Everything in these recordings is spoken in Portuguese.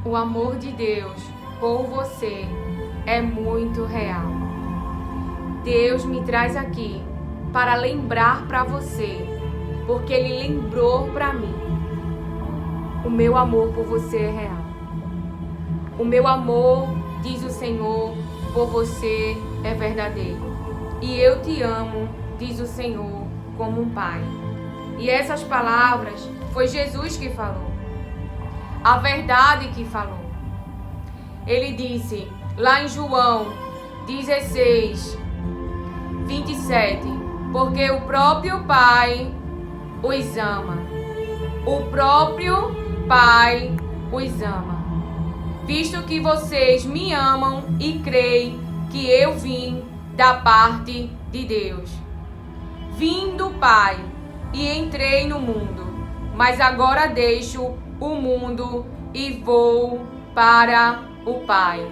O amor de Deus por você é muito real. Deus me traz aqui para lembrar para você, porque Ele lembrou para mim. O meu amor por você é real. O meu amor, diz o Senhor, por você é verdadeiro. E eu te amo, diz o Senhor, como um pai. E essas palavras foi Jesus que falou. A verdade que falou. Ele disse lá em João 16, 27, porque o próprio Pai os ama. O próprio Pai os ama. Visto que vocês me amam e creem que eu vim da parte de Deus. Vim do Pai e entrei no mundo, mas agora deixo o mundo e vou para o Pai.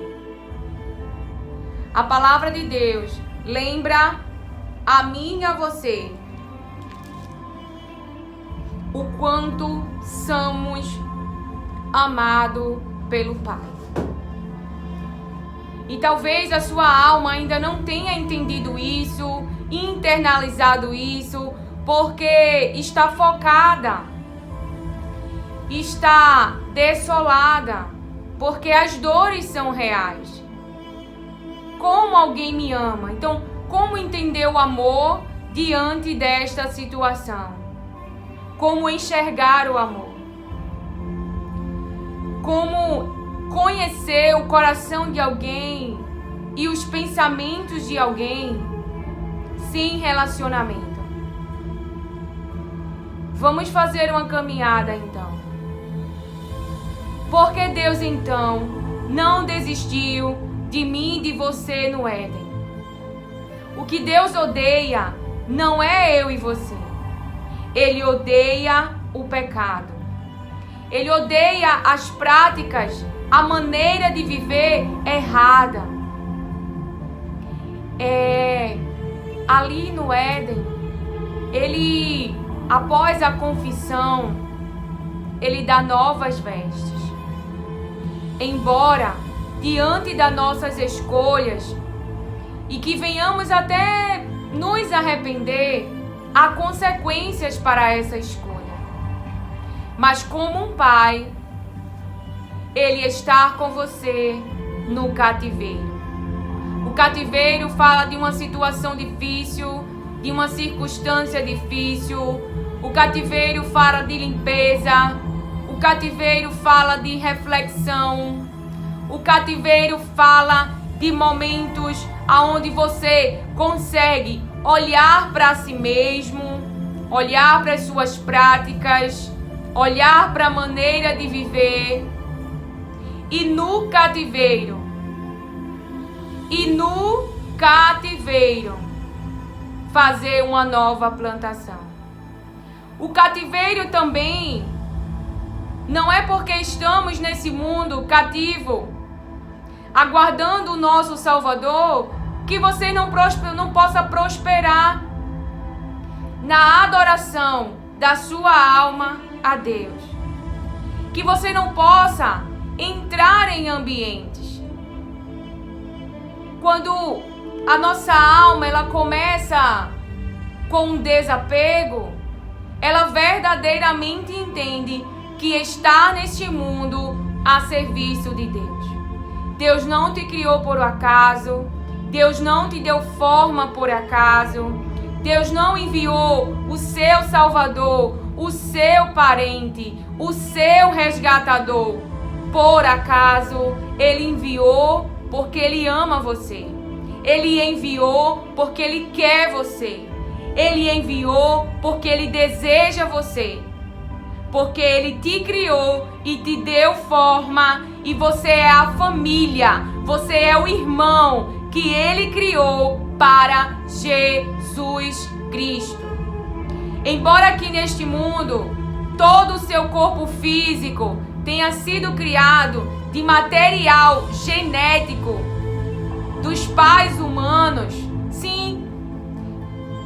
A palavra de Deus lembra a mim e a você o quanto somos amados pelo Pai. E talvez a sua alma ainda não tenha entendido isso, internalizado isso, porque está focada, está desolada, porque as dores são reais. Como alguém me ama? Então, como entender o amor diante desta situação? Como enxergar o amor? Como conhecer o coração de alguém e os pensamentos de alguém sem relacionamento? Vamos fazer uma caminhada então. Porque Deus então não desistiu de mim e de você no Éden. O que Deus odeia não é eu e você. Ele odeia o pecado. Ele odeia as práticas, a maneira de viver errada. Ali no Éden, ele, após a confissão, ele dá novas vestes. Embora, diante das nossas escolhas, e que venhamos até nos arrepender, há consequências para essa escolha. Mas como um pai, ele está com você no cativeiro. O cativeiro fala de uma situação difícil, de uma circunstância difícil. O cativeiro fala de limpeza. O cativeiro fala de reflexão. O cativeiro fala de momentos onde você consegue olhar para si mesmo, olhar para as suas práticas, olhar para a maneira de viver. E no cativeiro, fazer uma nova plantação. O cativeiro também não é porque estamos nesse mundo cativo, aguardando o nosso Salvador, que você não possa prosperar na adoração da sua alma a Deus. Que você não possa entrar em ambientes. Quando a nossa alma ela começa com um desapego, ela verdadeiramente entende que está neste mundo a serviço de Deus. Deus não te criou por acaso. Deus não te deu forma por acaso. Deus não enviou o seu Salvador, o seu parente, o seu resgatador por acaso. Ele enviou porque Ele ama você. Ele enviou porque Ele quer você. Ele enviou porque Ele deseja você. Porque Ele te criou e te deu forma. E você é a família. Você é o irmão que Ele criou para Jesus Cristo. Embora aqui neste mundo todo o seu corpo físico tenha sido criado de material genético dos pais humanos, sim.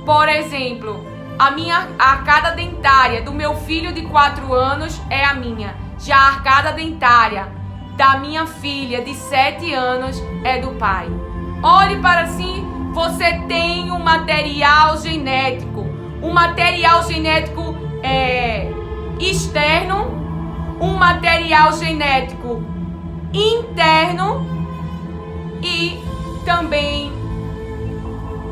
Por exemplo, a arcada dentária do meu filho de 4 anos é a minha. Já a arcada dentária da minha filha de 7 anos é do pai. Olhe para si, você tem um material genético. Um material genético externo, um material genético interno e também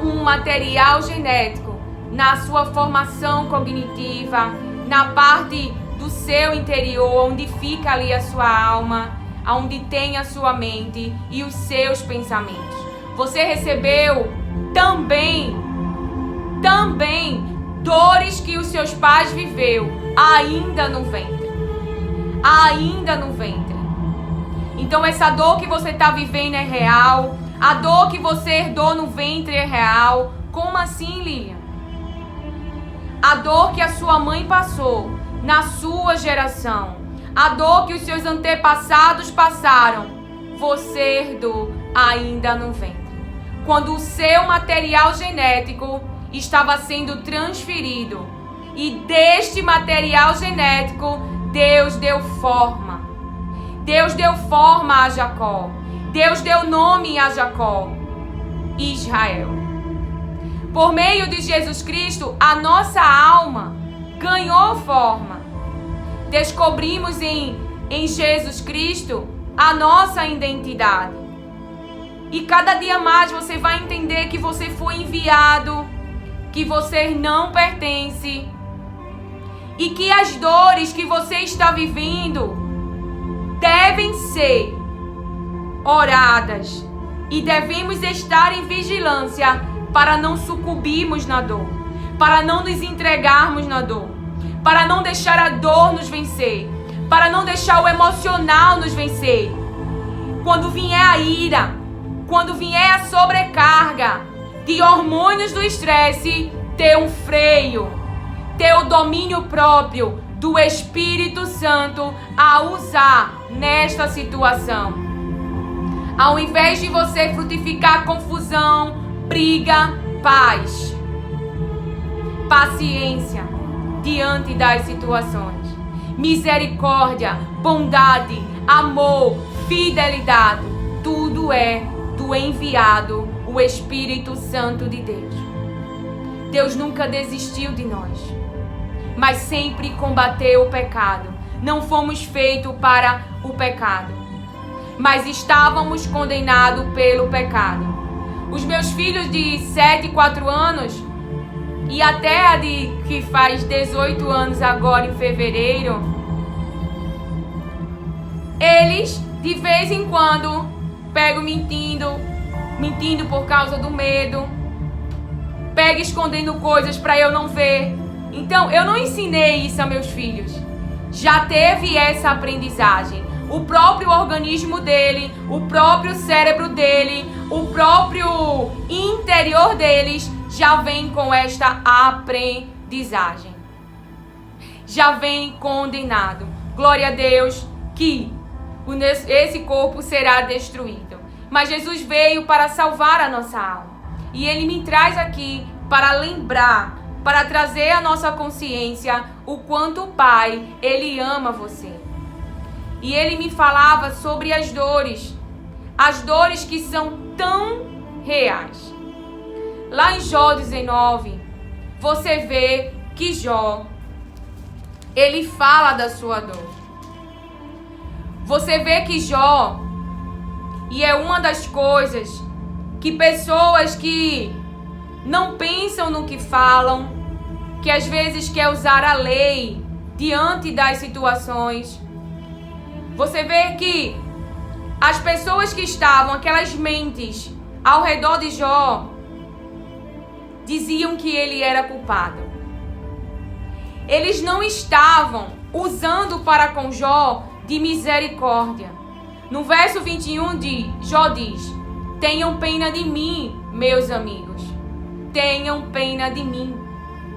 um material genético na sua formação cognitiva, na parte do seu interior, onde fica ali a sua alma, onde tem a sua mente e os seus pensamentos. Você recebeu também dores que os seus pais viveu ainda no ventre. Ainda no ventre. Então essa dor que você está vivendo é real. A dor que você herdou no ventre é real. Como assim, Lilian? A dor que a sua mãe passou na sua geração, a dor que os seus antepassados passaram, você herdou ainda no ventre. Quando o seu material genético estava sendo transferido, e deste material genético Deus deu forma. Deus deu forma a Jacó. Deus deu nome a Jacó, Israel. Por meio de Jesus Cristo, a nossa alma ganhou forma. Descobrimos em Jesus Cristo a nossa identidade. E cada dia mais você vai entender que você foi enviado, que você não pertence e que as dores que você está vivendo devem ser oradas e devemos estar em vigilância para não sucumbirmos na dor, para não nos entregarmos na dor, para não deixar a dor nos vencer, para não deixar o emocional nos vencer. Quando vier a ira, quando vier a sobrecarga de hormônios do estresse, ter um freio, ter o domínio próprio do Espírito Santo a usar nesta situação. Ao invés de você frutificar confusão, briga, paz, paciência diante das situações, misericórdia, bondade, amor, fidelidade, tudo é do enviado, o Espírito Santo de Deus. Deus nunca desistiu de nós, mas sempre combateu o pecado. Não fomos feitos para o pecado, mas estávamos condenados pelo pecado. Os meus filhos de 7 e 4 anos, e até a que faz 18 anos agora em fevereiro, eles de vez em quando pegam mentindo por causa do medo, pegam escondendo coisas para eu não ver. Então eu não ensinei isso a meus filhos. Já teve essa aprendizagem. O próprio organismo dele, o próprio cérebro dele, o próprio interior deles já vem com esta aprendizagem. Já vem condenado. Glória a Deus que esse corpo será destruído. Mas Jesus veio para salvar a nossa alma. E Ele me traz aqui para lembrar, para trazer à nossa consciência o quanto o Pai, Ele ama você. E Ele me falava sobre as dores que são tão reais. Lá em Jó 19, você vê que Jó, ele fala da sua dor. Você vê que Jó, e é uma das coisas que pessoas que não pensam no que falam, que às vezes quer usar a lei diante das situações. Você vê que as pessoas que estavam, aquelas mentes ao redor de Jó, diziam que ele era culpado. Eles não estavam usando para com Jó de misericórdia. No verso 21 de Jó diz: tenham pena de mim, meus amigos. Tenham pena de mim.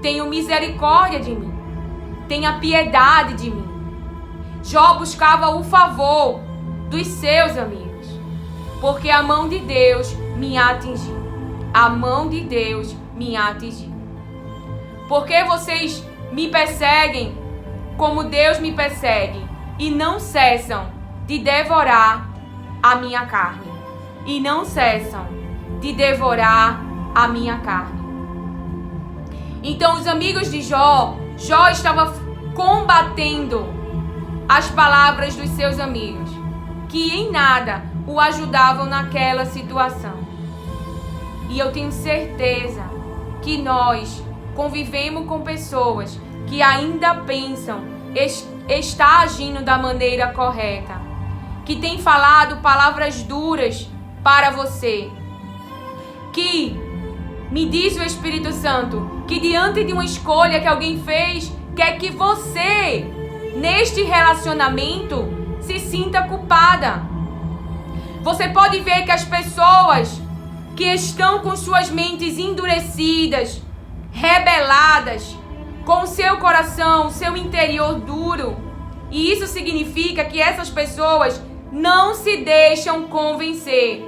Tenham misericórdia de mim. Tenha piedade de mim. Jó buscava o favor dos seus amigos, porque a mão de Deus me atingiu. A mão de Deus me atingiu. Porque vocês me perseguem como Deus me persegue e não cessam de devorar a minha carne. E não cessam de devorar a minha carne. Então os amigos de Jó estava combatendo as palavras dos seus amigos, que em nada o ajudavam naquela situação. E eu tenho certeza que nós convivemos com pessoas que ainda pensam estar agindo da maneira correta, que tem falado palavras duras para você, que me diz o Espírito Santo que diante de uma escolha que alguém fez, quer que você, neste relacionamento, se sinta culpada. Você pode ver que as pessoas que estão com suas mentes endurecidas, rebeladas, com seu coração, seu interior duro, e isso significa que essas pessoas não se deixam convencer.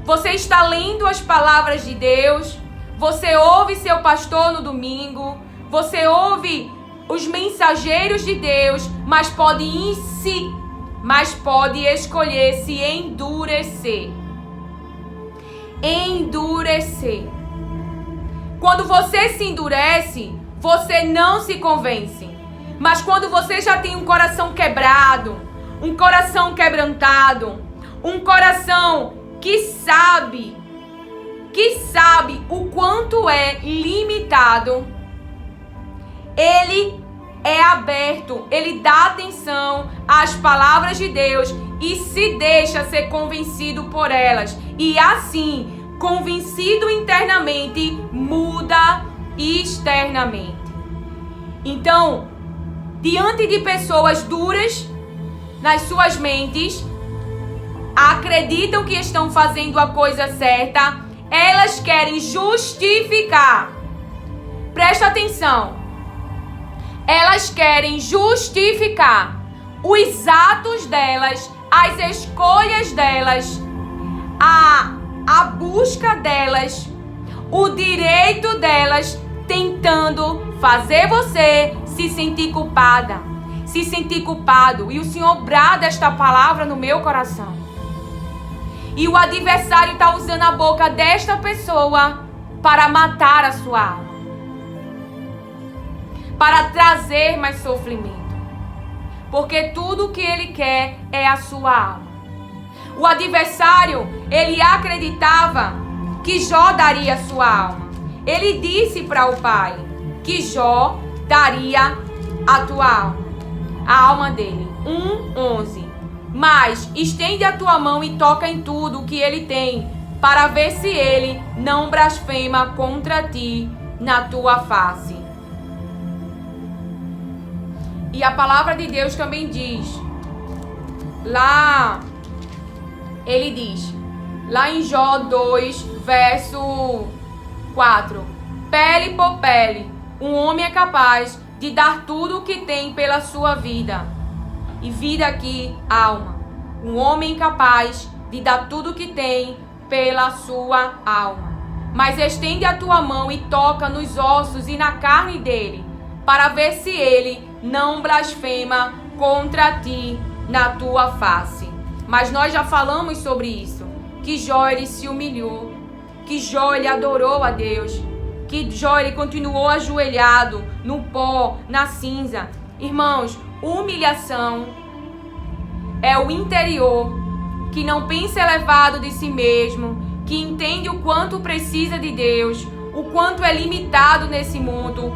Você está lendo as palavras de Deus, você ouve seu pastor no domingo, você ouve os mensageiros de Deus, mas pode escolher se endurecer. Endurecer. Quando você se endurece, você não se convence. Mas quando você já tem um coração quebrado, um coração quebrantado, um coração que sabe o quanto é limitado, ele é aberto, ele dá atenção às palavras de Deus e se deixa ser convencido por elas. E assim, convencido internamente, muda externamente. Então, diante de pessoas duras nas suas mentes, acreditam que estão fazendo a coisa certa, elas querem justificar. Presta atenção. Elas querem justificar os atos delas, as escolhas delas, a busca delas, o direito delas, tentando fazer você se sentir culpada, se sentir culpado. E o Senhor brada esta palavra no meu coração. E o adversário está usando a boca desta pessoa para matar a sua alma, para trazer mais sofrimento. Porque tudo o que ele quer é a sua alma. O adversário, ele acreditava que Jó daria a sua alma. Ele disse para o pai que Jó daria a tua alma, a alma dele. 1:11. Mas estende a tua mão e toca em tudo o que ele tem, para ver se ele não blasfema contra ti na tua face. E a palavra de Deus também diz, ele diz, lá em Jó 2, verso 4, pele por pele, um homem é capaz de dar tudo o que tem pela sua vida. E vida aqui, alma. Um homem capaz de dar tudo o que tem pela sua alma. Mas estende a tua mão e toca nos ossos e na carne dele, para ver se ele não blasfema contra ti na tua face. Mas nós já falamos sobre isso, que Jó ele se humilhou, que Jó ele adorou a Deus, que Jó ele continuou ajoelhado no pó, na cinza. Irmãos, humilhação é o interior que não pensa elevado de si mesmo, que entende o quanto precisa de Deus, o quanto é limitado nesse mundo,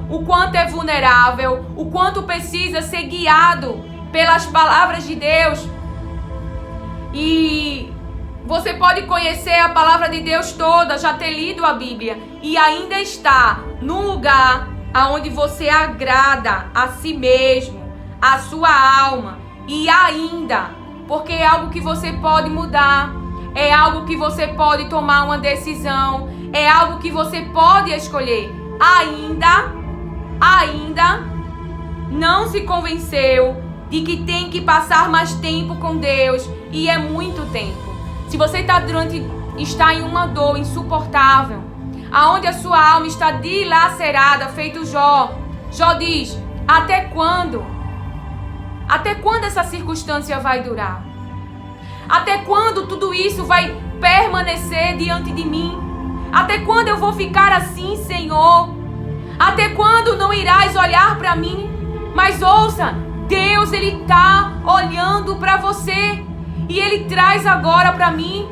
o quanto é vulnerável, o quanto precisa ser guiado pelas palavras de Deus. E você pode conhecer a palavra de Deus toda, já ter lido a Bíblia e ainda estar num lugar aonde você agrada a si mesmo, a sua alma, e ainda, porque é algo que você pode mudar, é algo que você pode tomar uma decisão, é algo que você pode escolher. Ainda não se convenceu de que tem que passar mais tempo com Deus, e é muito tempo. Se você está em uma dor insuportável, aonde a sua alma está dilacerada, feito Jó. Jó diz, até quando? Até quando essa circunstância vai durar? Até quando tudo isso vai permanecer diante de mim? Até quando eu vou ficar assim, Senhor? Até quando não irás olhar para mim? Mas ouça, Deus, Ele está olhando para você. E Ele traz agora para mim.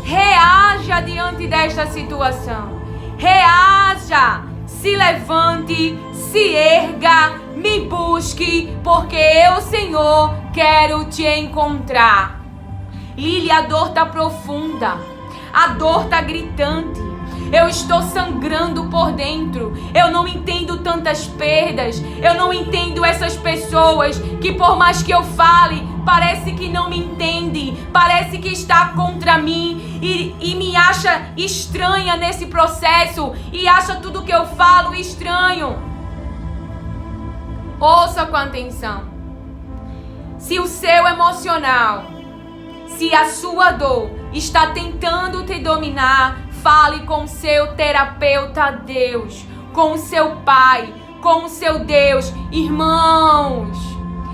Reaja diante desta situação. Reaja. Se levante, se erga, me busque, porque eu, Senhor, quero te encontrar. Lili, a dor está profunda. A dor está gritante. Eu estou sangrando por dentro. Eu não entendo tantas perdas. Eu não entendo essas pessoas que, por mais que eu fale, parece que não me entende. Parece que está contra mim e me acha estranha nesse processo e acha tudo que eu falo estranho. Ouça com atenção. Se o seu emocional, se a sua dor está tentando te dominar, fale com o seu terapeuta Deus, com o seu Pai, com o seu Deus. Irmãos,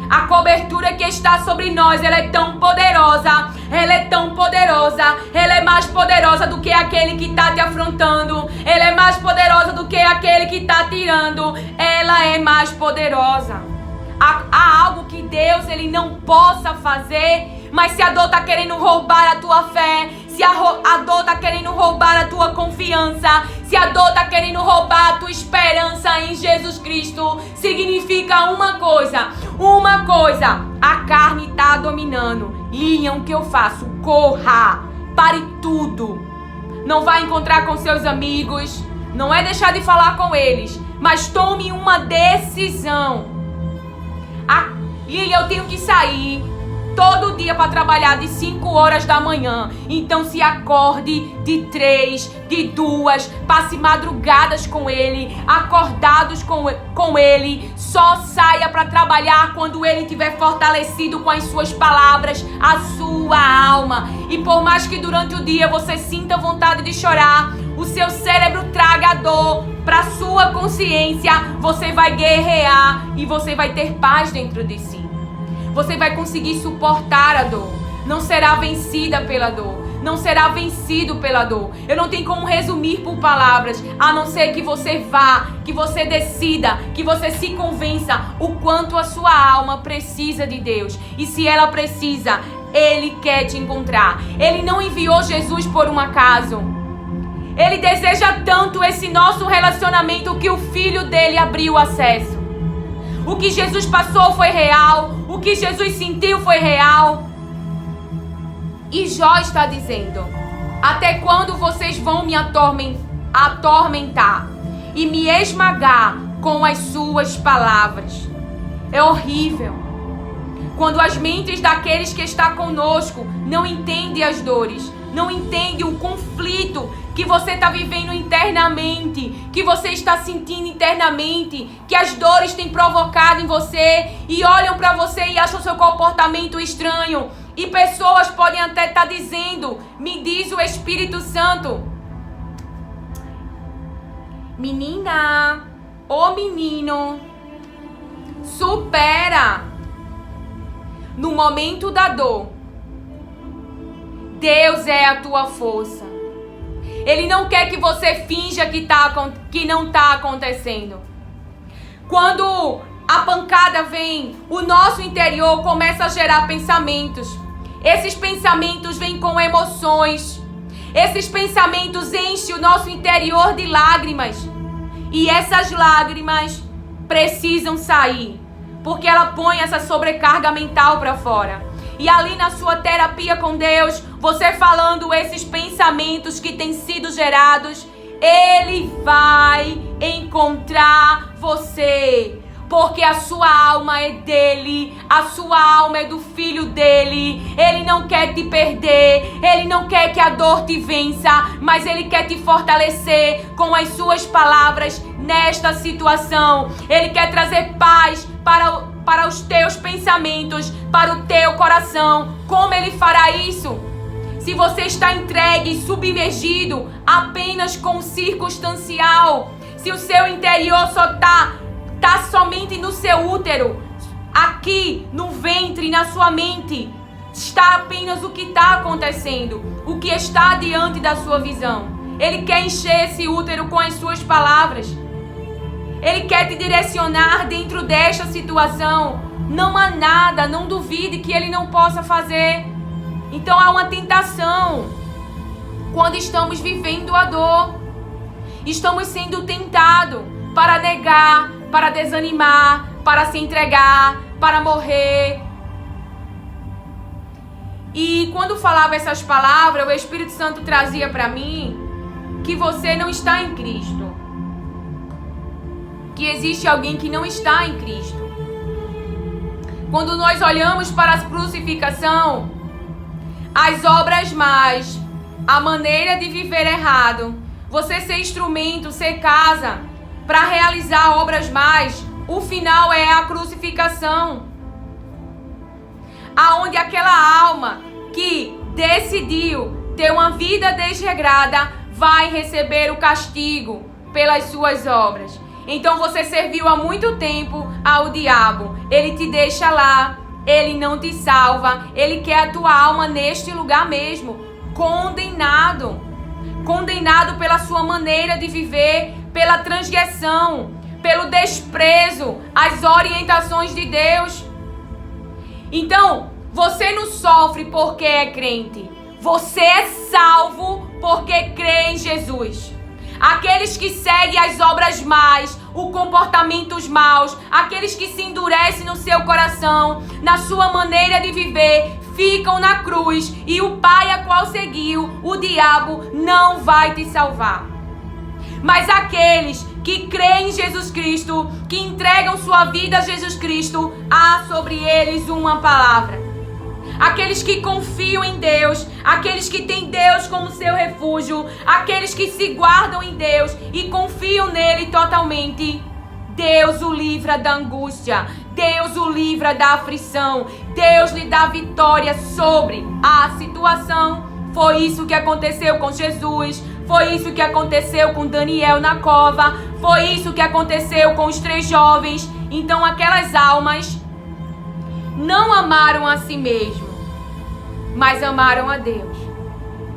a cobertura que está sobre nós, ela é tão poderosa, ela é tão poderosa, ela é mais poderosa do que aquele que está te afrontando, ela é mais poderosa do que aquele que está tirando, ela é mais poderosa. Há algo que Deus, Ele não possa fazer, mas se a dor está querendo roubar a tua fé, se a dor está querendo roubar a tua confiança, se a dor está querendo roubar a tua esperança em Jesus Cristo, significa uma coisa, a carne está dominando. Lilian, o que eu faço? Corra, pare tudo. Não vai encontrar com seus amigos, não é deixar de falar com eles, mas tome uma decisão. Lilian, eu tenho que sair todo dia para trabalhar de 5 horas da manhã. Então se acorde de 3, de 2, passe madrugadas com ele, acordados com ele. Só saia para trabalhar quando ele estiver fortalecido com as suas palavras, a sua alma. E por mais que durante o dia você sinta vontade de chorar, o seu cérebro traga a dor para sua consciência, você vai guerrear e você vai ter paz dentro de si. Você vai conseguir suportar a dor. Não será vencida pela dor. Não será vencido pela dor. Eu não tenho como resumir por palavras, a não ser que você vá, que você decida, que você se convença o quanto a sua alma precisa de Deus. E se ela precisa, Ele quer te encontrar. Ele não enviou Jesus por um acaso. Ele deseja tanto esse nosso relacionamento que o Filho dele abriu acesso. O que Jesus passou foi real. O que Jesus sentiu foi real. E Jó está dizendo: até quando vocês vão me atormentar e me esmagar com as suas palavras? É horrível quando as mentes daqueles que estão conosco não entendem as dores, não entendem o conflito que você está vivendo internamente, que você está sentindo internamente, que as dores têm provocado em você, e olham para você e acham seu comportamento estranho. E pessoas podem até estar dizendo: me diz o Espírito Santo, menina, ô menino, supera. No momento da dor, Deus é a tua força. Ele não quer que você finja que não está acontecendo. Quando a pancada vem, o nosso interior começa a gerar pensamentos. Esses pensamentos vêm com emoções. Esses pensamentos enchem o nosso interior de lágrimas. E essas lágrimas precisam sair, porque ela põe essa sobrecarga mental para fora. E ali na sua terapia com Deus, você falando esses pensamentos que têm sido gerados, Ele vai encontrar você. Porque a sua alma é dele, a sua alma é do Filho dele. Ele não quer te perder, Ele não quer que a dor te vença, mas Ele quer te fortalecer com as suas palavras nesta situação. Ele quer trazer paz para os teus pensamentos, para o teu coração. Como Ele fará isso? Se você está entregue e submergido apenas com o circunstancial, se o seu interior só está somente no seu útero, aqui no ventre, na sua mente, está apenas o que está acontecendo, o que está diante da sua visão. Ele quer encher esse útero com as suas palavras. Ele quer te direcionar dentro desta situação. Não há nada, não duvide que Ele não possa fazer. Então há uma tentação quando estamos vivendo a dor. Estamos sendo tentados para negar, para desanimar, para se entregar, para morrer. E quando falava essas palavras, o Espírito Santo trazia para mim que você não está em Cristo. Que existe alguém que não está em Cristo. Quando nós olhamos para a crucificação, as obras más, a maneira de viver errado, você ser instrumento, ser casa para realizar obras más, o final é a crucificação. Aonde aquela alma que decidiu ter uma vida desregrada vai receber o castigo pelas suas obras. Então você serviu há muito tempo ao diabo. Ele te deixa lá, ele não te salva, ele quer a tua alma neste lugar mesmo, condenado. Condenado pela sua maneira de viver, pela transgressão, pelo desprezo às orientações de Deus. Então, você não sofre porque é crente. Você é salvo porque crê em Jesus. Aqueles que seguem as obras más, os comportamentos maus, aqueles que se endurecem no seu coração, na sua maneira de viver, ficam na cruz, e o Pai a qual seguiu, o diabo, não vai te salvar. Mas aqueles que creem em Jesus Cristo, que entregam sua vida a Jesus Cristo, há sobre eles uma palavra. Aqueles que confiam em Deus, aqueles que têm Deus como seu refúgio, aqueles que se guardam em Deus e confiam nele totalmente, Deus o livra da angústia, Deus o livra da aflição, Deus lhe dá vitória sobre a situação. Foi isso que aconteceu com Jesus, foi isso que aconteceu com Daniel na cova, foi isso que aconteceu com os 3 jovens. Então aquelas almas não amaram a si mesmo, mas amaram a Deus.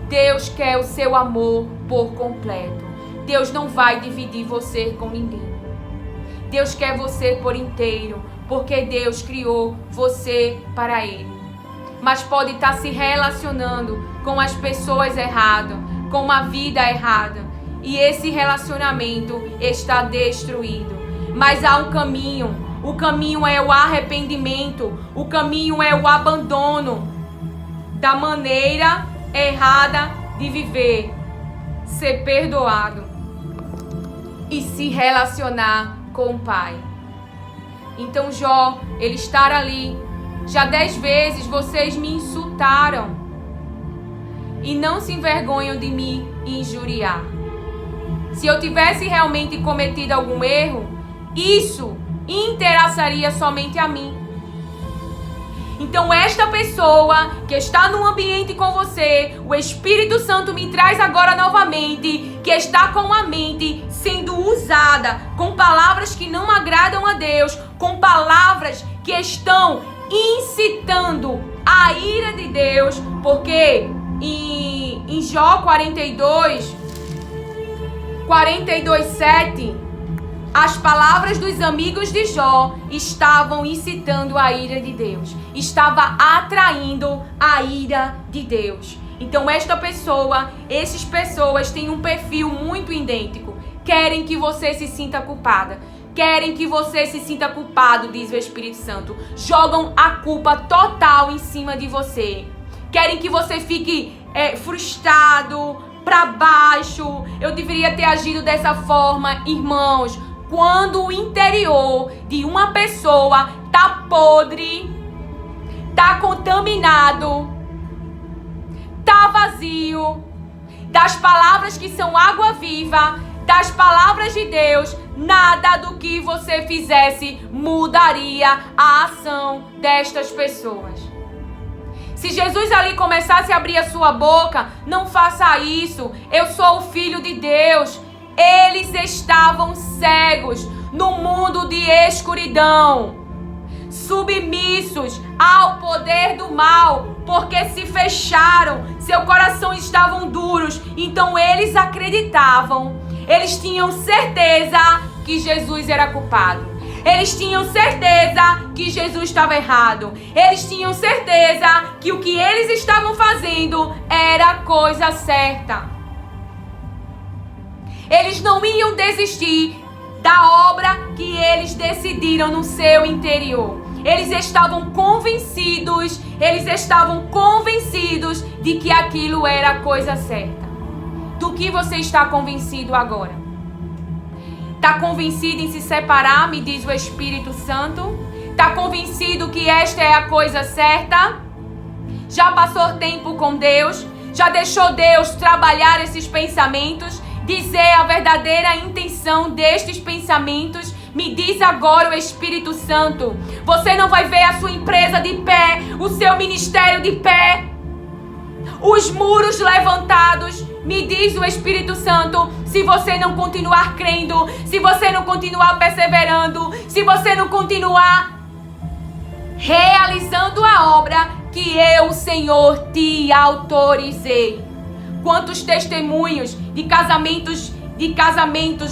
Deus quer o seu amor por completo. Deus não vai dividir você com ninguém. Deus quer você por inteiro, porque Deus criou você para Ele. Mas pode estar se relacionando com as pessoas erradas, com uma vida errada, e esse relacionamento está destruído. Mas há um caminho. O caminho é o arrependimento. O caminho é o abandono da maneira errada de viver, ser perdoado e se relacionar com o Pai. Então Jó, ele estar ali, já 10 vezes vocês me insultaram e não se envergonham de me injuriar. Se eu tivesse realmente cometido algum erro, isso interessaria somente a mim. Então esta pessoa que está no ambiente com você, o Espírito Santo me traz agora novamente, que está com a mente sendo usada com palavras que não agradam a Deus, com palavras que estão incitando a ira de Deus, porque em Jó 42:7, as palavras dos amigos de Jó estavam incitando a ira de Deus. Estava atraindo a ira de Deus. Então essas pessoas têm um perfil muito idêntico. Querem que você se sinta culpada. Querem que você se sinta culpado, diz o Espírito Santo. Jogam a culpa total em cima de você. Querem que você fique frustrado, para baixo. Eu deveria ter agido dessa forma, irmãos. Quando o interior de uma pessoa tá podre, tá contaminado, tá vazio das palavras que são água viva, das palavras de Deus, nada do que você fizesse mudaria a ação destas pessoas. Se Jesus ali começasse a abrir a sua boca, não faça isso, eu sou o Filho de Deus. Eles estavam cegos no mundo de escuridão. submissos ao poder do mal, porque se fecharam, seu coração estavam duros. Então eles acreditavam, eles tinham certeza que Jesus era culpado. Eles tinham certeza que Jesus estava errado. Eles tinham certeza que o que eles estavam fazendo era a coisa certa. Eles não iam desistir da obra que eles decidiram no seu interior. Eles estavam convencidos de que aquilo era a coisa certa. Do que você está convencido agora? Está convencido em se separar, me diz o Espírito Santo? Está convencido que esta é a coisa certa? Já passou tempo com Deus? Já deixou Deus trabalhar esses pensamentos? Dizer a verdadeira intenção destes pensamentos? Me diz agora o Espírito Santo. Você não vai ver a sua empresa de pé, o seu ministério de pé, os muros levantados. Me diz o Espírito Santo, se você não continuar crendo, se você não continuar perseverando, se você não continuar realizando a obra que eu, Senhor, te autorizei. Quantos testemunhos de casamentos,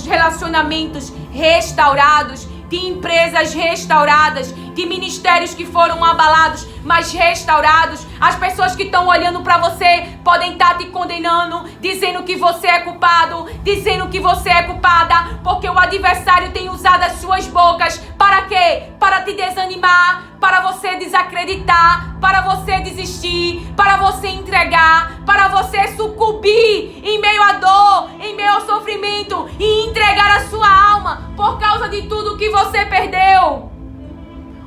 relacionamentos restaurados, de empresas restauradas, de ministérios que foram abalados, mas restaurados. As pessoas que estão olhando para você podem estar te condenando, dizendo que você é culpado, dizendo que você é culpada, porque o adversário tem usado as suas bocas para quê? Para te desanimar, para você desacreditar, para você desistir, para você entregar, para você sucumbir em meio à dor, em meio ao sofrimento e entregar a sua alma por causa de tudo que você perdeu.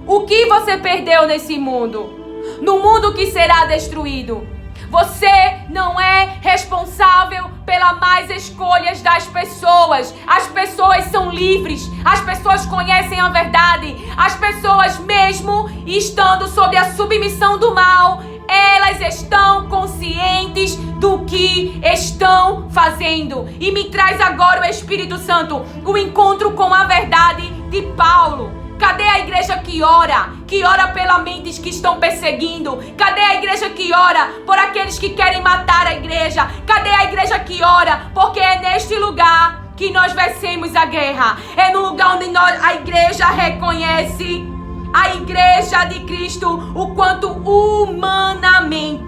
O que você perdeu nesse mundo? No mundo que será destruído. Você não é responsável pelas más escolhas das pessoas. As pessoas são livres. As pessoas conhecem a verdade. As pessoas, mesmo estando sob a submissão do mal, elas estão conscientes do que estão fazendo. E me traz agora o Espírito Santo, o encontro com a verdade de Paulo. Cadê a igreja que ora pelas mentes que estão perseguindo? Cadê a igreja que ora por aqueles que querem matar a igreja? Cadê a igreja que ora? Porque é neste lugar que nós vencemos a guerra. É no lugar onde a igreja reconhece, a igreja de Cristo, o quanto humanamente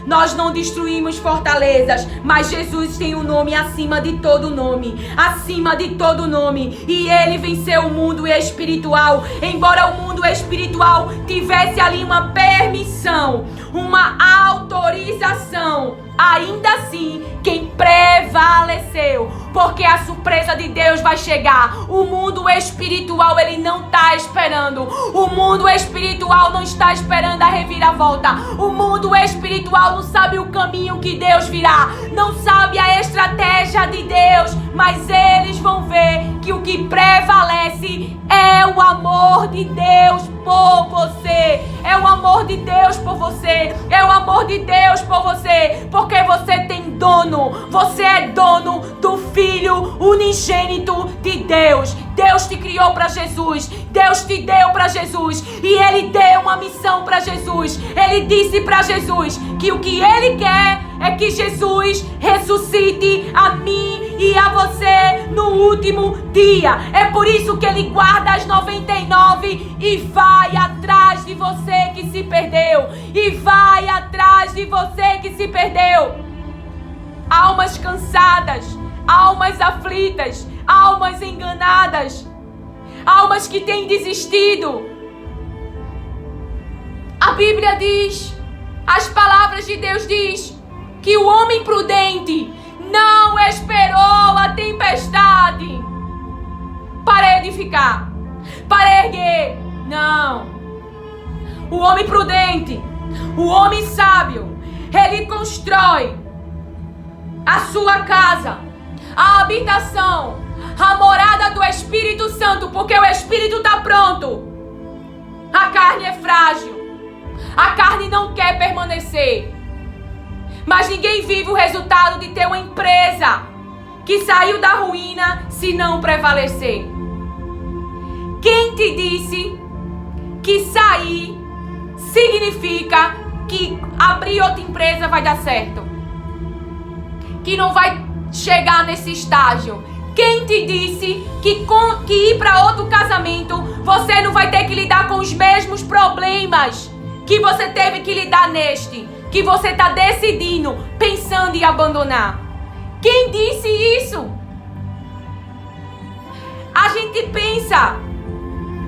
nós não destruímos fortalezas, mas Jesus tem um nome acima de todo nome, acima de todo nome, e ele venceu o mundo espiritual. Embora o mundo espiritual tivesse ali uma permissão, uma autorização, ainda assim quem prevaleceu, porque a surpresa de Deus vai chegar. O mundo espiritual, ele não está esperando. O mundo espiritual não está esperando a reviravolta. O mundo espiritual não sabe o caminho que Deus virá, não sabe a estratégia de Deus, mas eles vão ver que o que prevalece é o amor de Deus por você. É o amor de Deus por você. É o amor de Deus por você. Porque você tem dono. Você é dono do Filho unigênito de Deus. Deus te criou para Jesus. Deus te deu para Jesus. E Ele deu uma missão para Jesus. Ele disse para Jesus que o que Ele quer é que Jesus ressuscite a mim e a você no último dia. É por isso que Ele guarda as 99 e vai atrás de você que se perdeu. E vai atrás de você que se perdeu. Almas cansadas, almas aflitas, almas enganadas, almas que têm desistido. A Bíblia diz, as palavras de Deus diz que o homem prudente não esperou a tempestade para edificar, para erguer. Não. O homem prudente, o homem sábio, ele constrói a sua casa, a habitação, a morada do Espírito Santo, porque o Espírito está pronto. A carne é frágil. A carne não quer permanecer. Mas ninguém vive o resultado de ter uma empresa que saiu da ruína se não prevalecer. Quem te disse que sair significa que abrir outra empresa vai dar certo, que não vai chegar nesse estágio. Quem te disse que ir para outro casamento você não vai ter que lidar com os mesmos problemas que você teve que lidar neste, que você está decidindo, pensando em abandonar? Quem disse isso? A gente pensa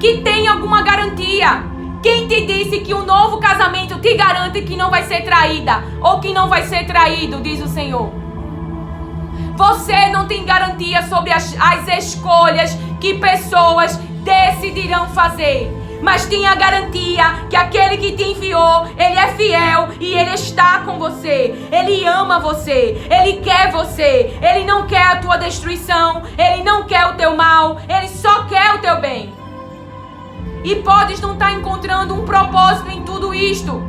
que tem alguma garantia. Quem te disse que um novo casamento te garante que não vai ser traída ou que não vai ser traído, diz o Senhor? Você não tem garantia sobre as escolhas que pessoas decidirão fazer. Mas tem a garantia que aquele que te enviou, ele é fiel e ele está com você. Ele ama você, ele quer você. Ele não quer a tua destruição, ele não quer o teu mal, ele só quer o teu bem. E podes não estar encontrando um propósito em tudo isto,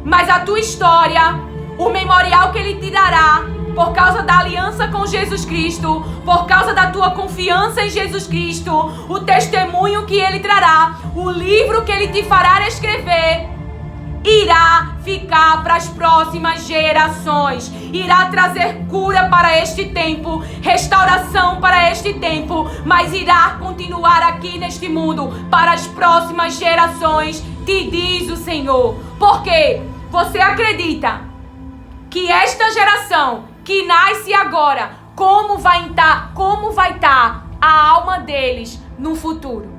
mas a tua história, o memorial que ele te dará, por causa da aliança com Jesus Cristo, por causa da tua confiança em Jesus Cristo, o testemunho que ele trará, o livro que ele te fará escrever, irá ficar para as próximas gerações, irá trazer cura para este tempo, restauração para este tempo, mas irá continuar aqui neste mundo para as próximas gerações, te diz o Senhor. Porque você acredita que esta geração que nasce agora, como vai estar a alma deles no futuro?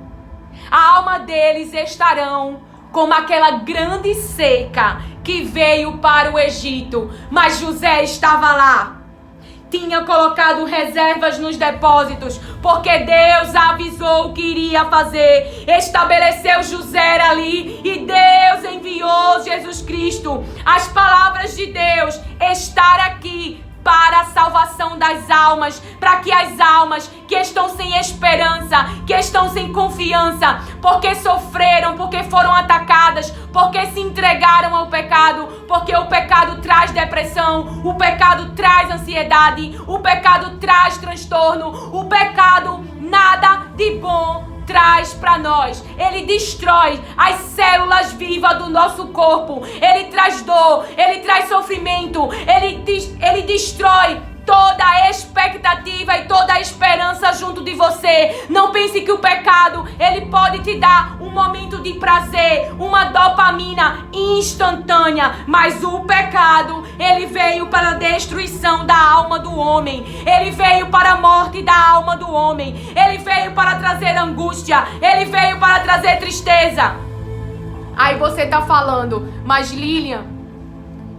A alma deles estarão como aquela grande seca que veio para o Egito, mas José estava lá. Tinha colocado reservas nos depósitos, porque Deus avisou o que iria fazer. Estabeleceu José ali e Deus enviou Jesus Cristo. As palavras de Deus estar aqui para a salvação das almas, para que as almas que estão sem esperança, que estão sem confiança, porque sofreram, porque foram atacadas, porque se entregaram ao pecado, porque o pecado traz depressão, o pecado traz ansiedade, o pecado traz transtorno, o pecado nada de bom traz para nós. Ele destrói as células vivas do nosso corpo. Ele traz dor, ele traz sofrimento, ele destrói toda a expectativa e toda a esperança junto de você. Não pense que o pecado, ele pode te dar um momento de prazer, uma dopamina instantânea, mas o pecado, ele veio para a destruição da alma do homem. Ele veio para a morte da alma do homem. Ele veio para trazer angústia, ele veio para trazer tristeza. Aí você tá falando, mas Lilian,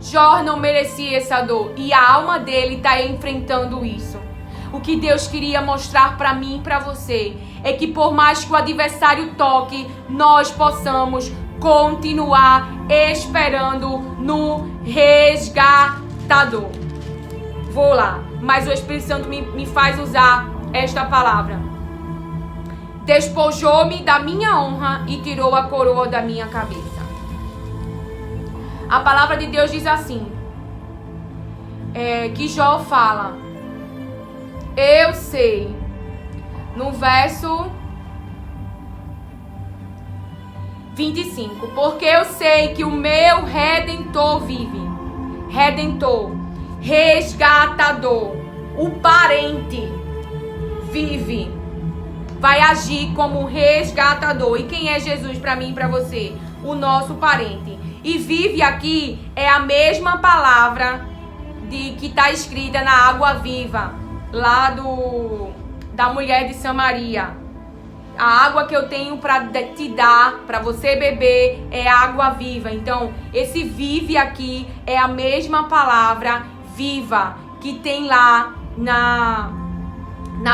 Jó não merecia essa dor e a alma dele está enfrentando isso. O que Deus queria mostrar para mim e para você é que por mais que o adversário toque, nós possamos continuar esperando no resgatador. Vou lá, mas o Espírito Santo me faz usar esta palavra. Despojou-me da minha honra e tirou a coroa da minha cabeça. A palavra de Deus diz assim, que Jó fala, eu sei, no verso 25, porque eu sei que o meu Redentor vive, Redentor, resgatador, o parente vive, vai agir como um resgatador. E quem é Jesus para mim e para você? O nosso parente. E vive aqui é a mesma palavra que está escrita na água viva, lá da mulher de Samaria. A água que eu tenho para te dar, para você beber, é água viva. Então, esse vive aqui é a mesma palavra viva que tem lá na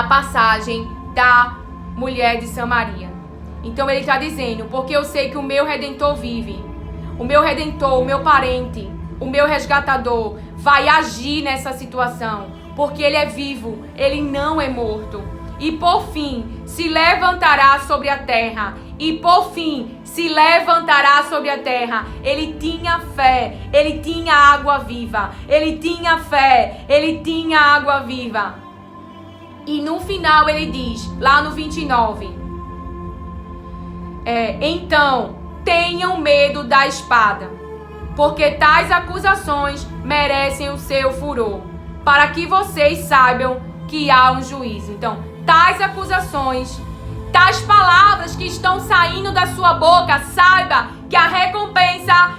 passagem da mulher de Samaria. Então, ele está dizendo, porque eu sei que o meu Redentor vive. O meu Redentor, o meu parente, o meu resgatador vai agir nessa situação, porque ele é vivo, ele não é morto. E por fim, se levantará sobre a terra. E por fim, se levantará sobre a terra. Ele tinha fé, ele tinha água viva. Ele tinha fé, ele tinha água viva. E no final ele diz, lá no 29, Então, tenham medo da espada, porque tais acusações merecem o seu furor, para que vocês saibam que há um juízo. Então, tais acusações, tais palavras que estão saindo da sua boca, saiba que a recompensa,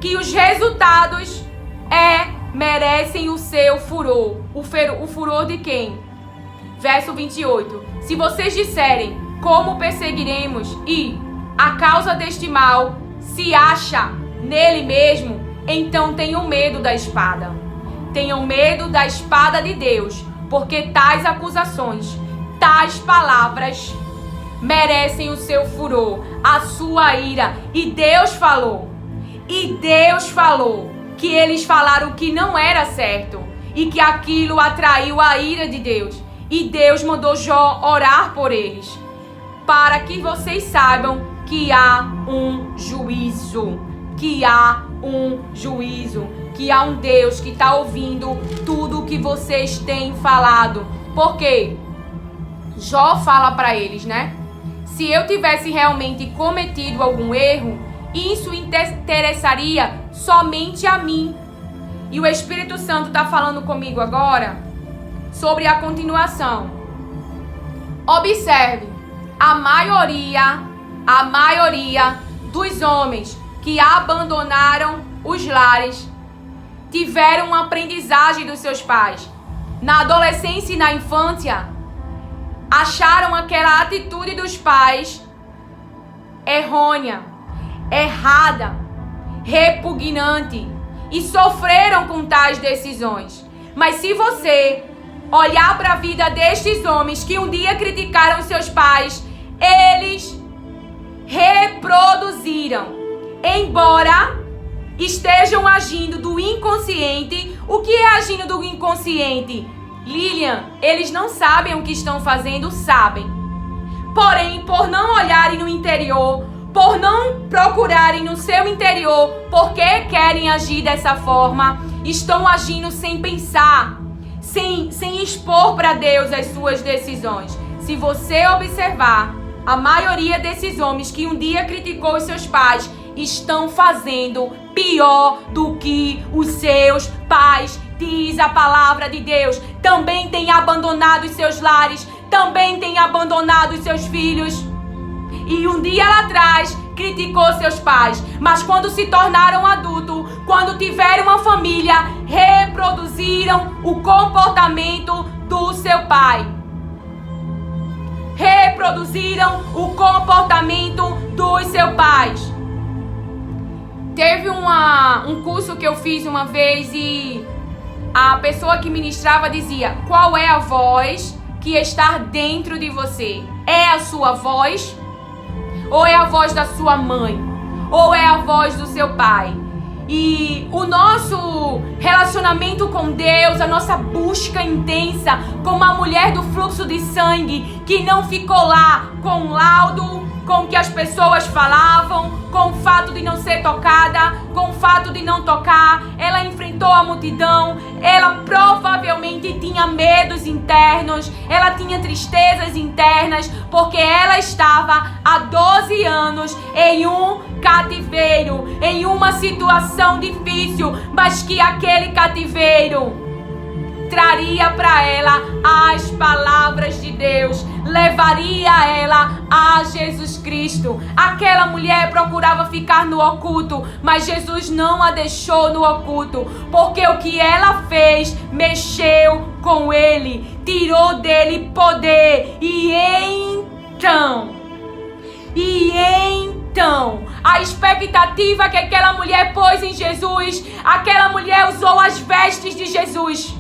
que os resultados merecem o seu furor. O furor de quem? Verso 28. Se vocês disserem, como perseguiremos, e a causa deste mal se acha nele mesmo, então tenham medo da espada. Tenham medo da espada de Deus, porque tais acusações, tais palavras merecem o seu furor, a sua ira. E Deus falou que eles falaram que não era certo e que aquilo atraiu a ira de Deus. E Deus mandou Jó orar por eles, para que vocês saibam que há um juízo, que há um Deus que está ouvindo tudo o que vocês têm falado. Porque Jó fala para eles, né? Se eu tivesse realmente cometido algum erro, isso interessaria somente a mim. E o Espírito Santo está falando comigo agora sobre a continuação. Observe, a maioria dos homens que abandonaram os lares tiveram uma aprendizagem dos seus pais. Na adolescência e na infância, acharam aquela atitude dos pais errônea, errada, repugnante e sofreram com tais decisões. Mas se você olhar para a vida destes homens que um dia criticaram seus pais, eles reproduziram, embora estejam agindo do inconsciente. O que é agindo do inconsciente? Lilian, eles não sabem o que estão fazendo, sabem. Porém, por não olharem no interior, por não procurarem no seu interior porque querem agir dessa forma, estão agindo sem pensar, sem expor para Deus as suas decisões. Se você observar, a maioria desses homens que um dia criticou os seus pais estão fazendo pior do que os seus pais. Diz a palavra de Deus. Também tem abandonado os seus lares, também tem abandonado os seus filhos. E um dia lá atrás criticou seus pais, mas quando se tornaram adultos, quando tiveram uma família, reproduziram o comportamento do seu pai. Reproduziram o comportamento dos seus pais. Teve um curso que eu fiz uma vez e a pessoa que ministrava dizia: qual é a voz que está dentro de você? É a sua voz? Ou é a voz da sua mãe? Ou é a voz do seu pai? E o nosso relacionamento com Deus, a nossa busca intensa, como a mulher do fluxo de sangue, que não ficou lá com laudo, com o que as pessoas falavam, com o fato de não ser tocada, com o fato de não tocar. Ela enfrentou a multidão, ela provavelmente tinha medos internos, ela tinha tristezas internas, porque ela estava há 12 anos em um cativeiro, em uma situação difícil, mas que aquele cativeiro traria para ela as palavras de Deus, levaria ela a Jesus Cristo. Aquela mulher procurava ficar no oculto, mas Jesus não a deixou no oculto, porque o que ela fez mexeu com ele, tirou dele poder. E então, a expectativa que aquela mulher pôs em Jesus, aquela mulher usou as vestes de Jesus.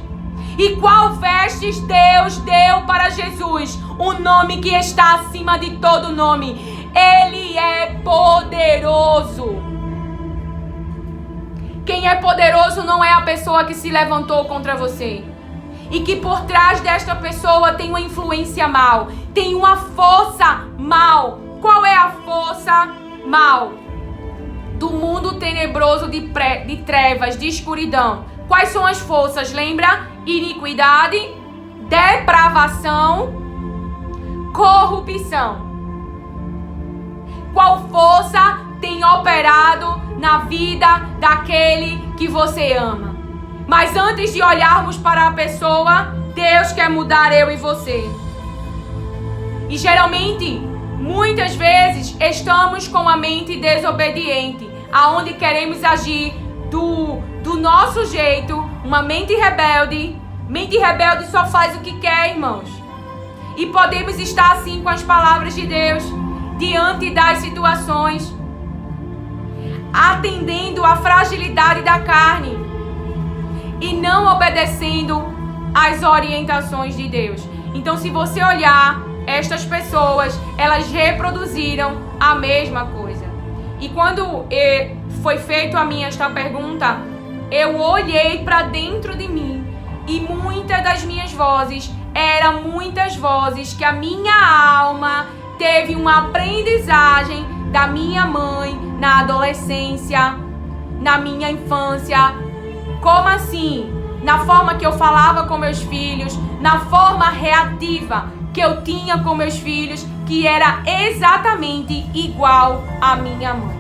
E qual vestes Deus deu para Jesus? O nome que está acima de todo nome. Ele é poderoso. Quem é poderoso não é a pessoa que se levantou contra você. E que por trás desta pessoa tem uma influência mal. Tem uma força mal. Qual é a força mal? Do mundo tenebroso de trevas, de escuridão. Quais são as forças? Lembra? Iniquidade, depravação, corrupção. qual força tem operado na vida daquele que você ama. Mas antes de olharmos para a pessoa, Deus quer mudar eu e você. E geralmente, muitas vezes, estamos com a mente desobediente, aonde queremos agir do nosso jeito, uma mente rebelde. Mente rebelde só faz o que quer, irmãos. E podemos estar assim com as palavras de Deus, diante das situações, atendendo à fragilidade da carne e não obedecendo às orientações de Deus. Então, se você olhar, estas pessoas, elas reproduziram a mesma coisa. E quando foi feita a mim esta pergunta, eu olhei para dentro de mim e muitas das minhas vozes eram muitas vozes que a minha alma teve uma aprendizagem da minha mãe na adolescência, na minha infância. Como assim? Na forma que eu falava com meus filhos, na forma reativa que eu tinha com meus filhos, que era exatamente igual à minha mãe.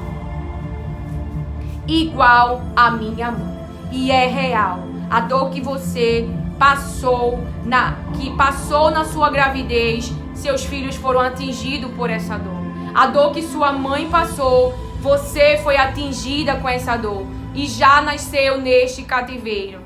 Igual à minha mãe. E é real. A dor que você passou na sua gravidez, seus filhos foram atingidos por essa dor. A dor que sua mãe passou, você foi atingida com essa dor e já nasceu neste cativeiro.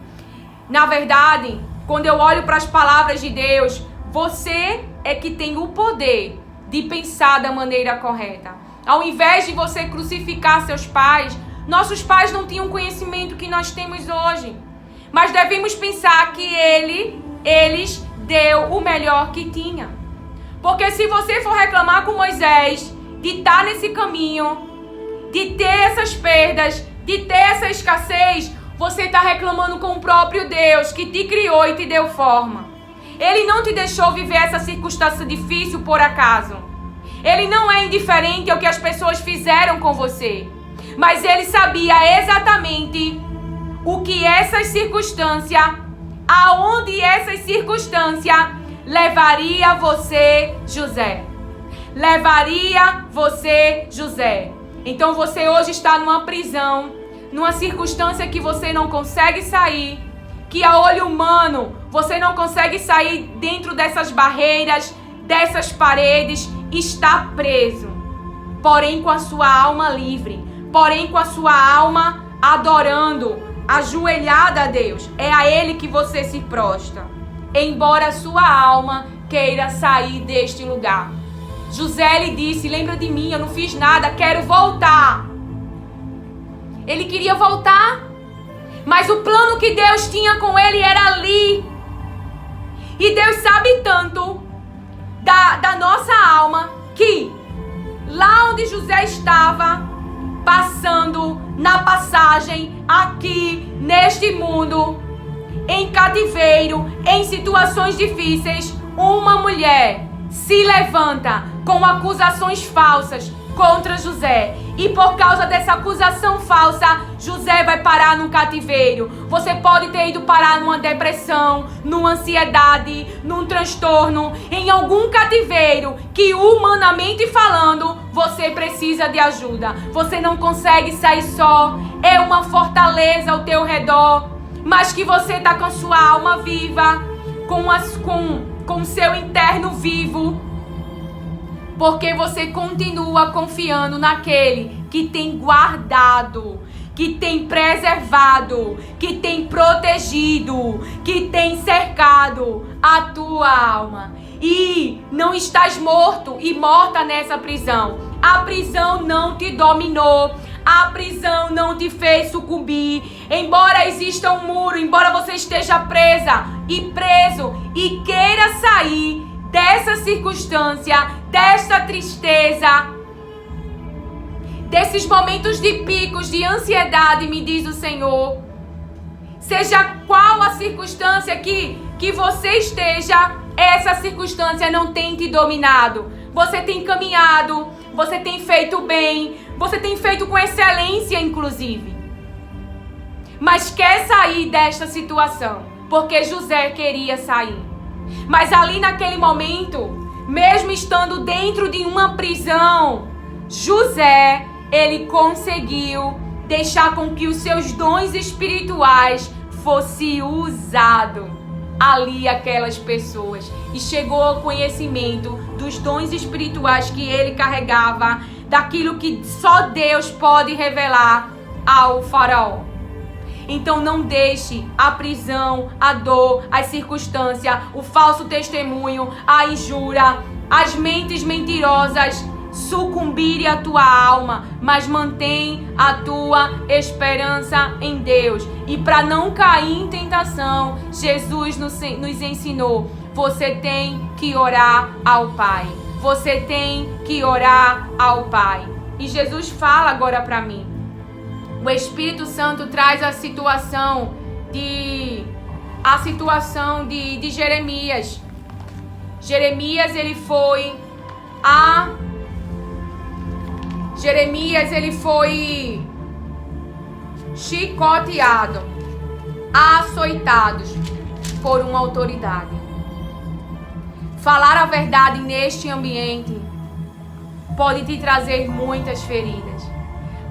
Na verdade, quando eu olho para as palavras de Deus, você é que tem o poder de pensar da maneira correta. Ao invés de você crucificar seus pais, nossos pais não tinham o conhecimento que nós temos hoje. Mas devemos pensar que eles deu o melhor que tinha. Porque se você for reclamar com Moisés de estar nesse caminho, de ter essas perdas, de ter essa escassez, você está reclamando com o próprio Deus que te criou e te deu forma. Ele não te deixou viver essa circunstância difícil por acaso. Ele não é indiferente ao que as pessoas fizeram com você. Mas ele sabia exatamente o que essas circunstâncias, aonde essas circunstâncias levaria você, José. Levaria você, José. Então você hoje está numa prisão, numa circunstância que você não consegue sair, que a olho humano você não consegue sair dentro dessas barreiras, dessas paredes, está preso. Porém com a sua alma livre, porém com a sua alma adorando, ajoelhada a Deus. É a Ele que você se prostra, embora a sua alma queira sair deste lugar. José lhe disse: lembra de mim, eu não fiz nada, quero voltar. Ele queria voltar, mas o plano que Deus tinha com ele era ali. E Deus sabe tanto da nossa alma, que lá onde José estava, passando na passagem aqui neste mundo, em cativeiro, em situações difíceis, uma mulher se levanta com acusações falsas contra José. E por causa dessa acusação falsa, José vai parar num cativeiro. Você pode ter ido parar numa depressão, numa ansiedade, num transtorno, em algum cativeiro que, humanamente falando, você precisa de ajuda. Você não consegue sair só. É uma fortaleza ao teu redor, mas que você está com a sua alma viva, com o seu interno vivo, porque você continua confiando naquele que tem guardado, que tem preservado, que tem protegido, que tem cercado a tua alma. E não estás morto e morta nessa prisão. A prisão não te dominou. A prisão não te fez sucumbir. Embora exista um muro, embora você esteja presa e preso e queira sair dessa circunstância, desta tristeza, desses momentos de picos de ansiedade, me diz o Senhor, seja qual a circunstância que você esteja, essa circunstância não tem te dominado. Você tem caminhado, você tem feito bem, você tem feito com excelência, inclusive. Mas quer sair desta situação, porque José queria sair. Mas ali naquele momento, mesmo estando dentro de uma prisão, José, ele conseguiu deixar com que os seus dons espirituais fossem usados ali aquelas pessoas. E chegou ao conhecimento dos dons espirituais que ele carregava, daquilo que só Deus pode revelar ao faraó. Então não deixe a prisão, a dor, as circunstâncias, o falso testemunho, a injúria, as mentes mentirosas sucumbirem à tua alma, mas mantém a tua esperança em Deus. E para não cair em tentação, Jesus nos ensinou: você tem que orar ao Pai. Você tem que orar ao Pai. E Jesus fala agora para mim. O Espírito Santo traz a situação de Jeremias. Jeremias, ele foi chicoteado, açoitado por uma autoridade. Falar a verdade neste ambiente pode te trazer muitas feridas.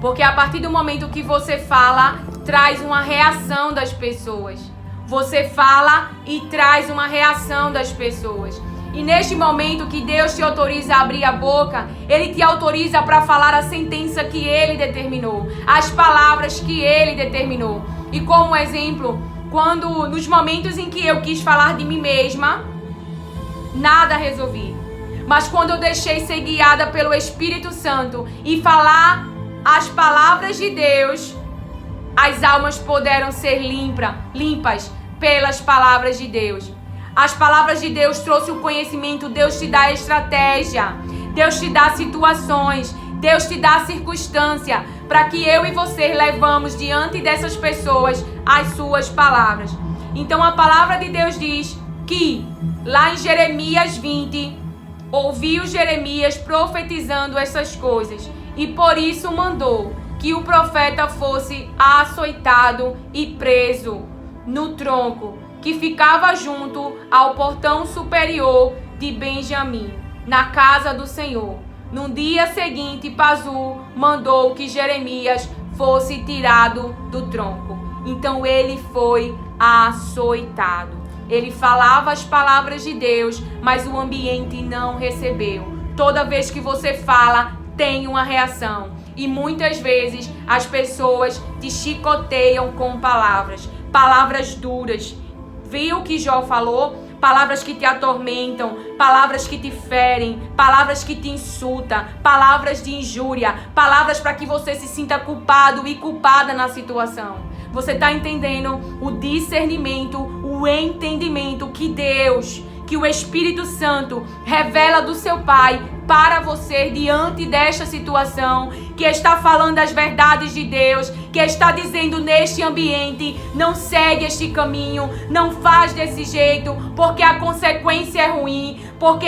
Porque a partir do momento que você fala, traz uma reação das pessoas. Você fala e traz uma reação das pessoas. E neste momento que Deus te autoriza a abrir a boca, Ele te autoriza para falar a sentença que Ele determinou, as palavras que Ele determinou. E como exemplo, nos momentos em que eu quis falar de mim mesma, nada resolvi. Mas quando eu deixei ser guiada pelo Espírito Santo e falar as palavras de Deus, as almas puderam ser limpas pelas palavras de Deus. As palavras de Deus trouxeram o conhecimento. Deus te dá estratégia, Deus te dá situações, Deus te dá circunstância para que eu e você levamos diante dessas pessoas as suas palavras. Então a palavra de Deus diz que lá em Jeremias 20, ouviu Jeremias profetizando essas coisas, e por isso mandou que o profeta fosse açoitado e preso no tronco que ficava junto ao portão superior de Benjamim, na casa do Senhor. No dia seguinte, Pazu mandou que Jeremias fosse tirado do tronco. Então ele foi açoitado. Ele falava as palavras de Deus, mas o ambiente não recebeu. Toda vez que você fala, tem uma reação. E muitas vezes as pessoas te chicoteiam com palavras duras. Viu o que Jó falou? Palavras que te atormentam, palavras que te ferem, palavras que te insultam, palavras de injúria, palavras para que você se sinta culpado e culpada na situação. Você está entendendo o discernimento, o entendimento que Deus, que o Espírito Santo revela do seu Pai para você diante desta situação, que está falando as verdades de Deus, que está dizendo neste ambiente: não segue este caminho, não faz desse jeito, porque a consequência é ruim, porque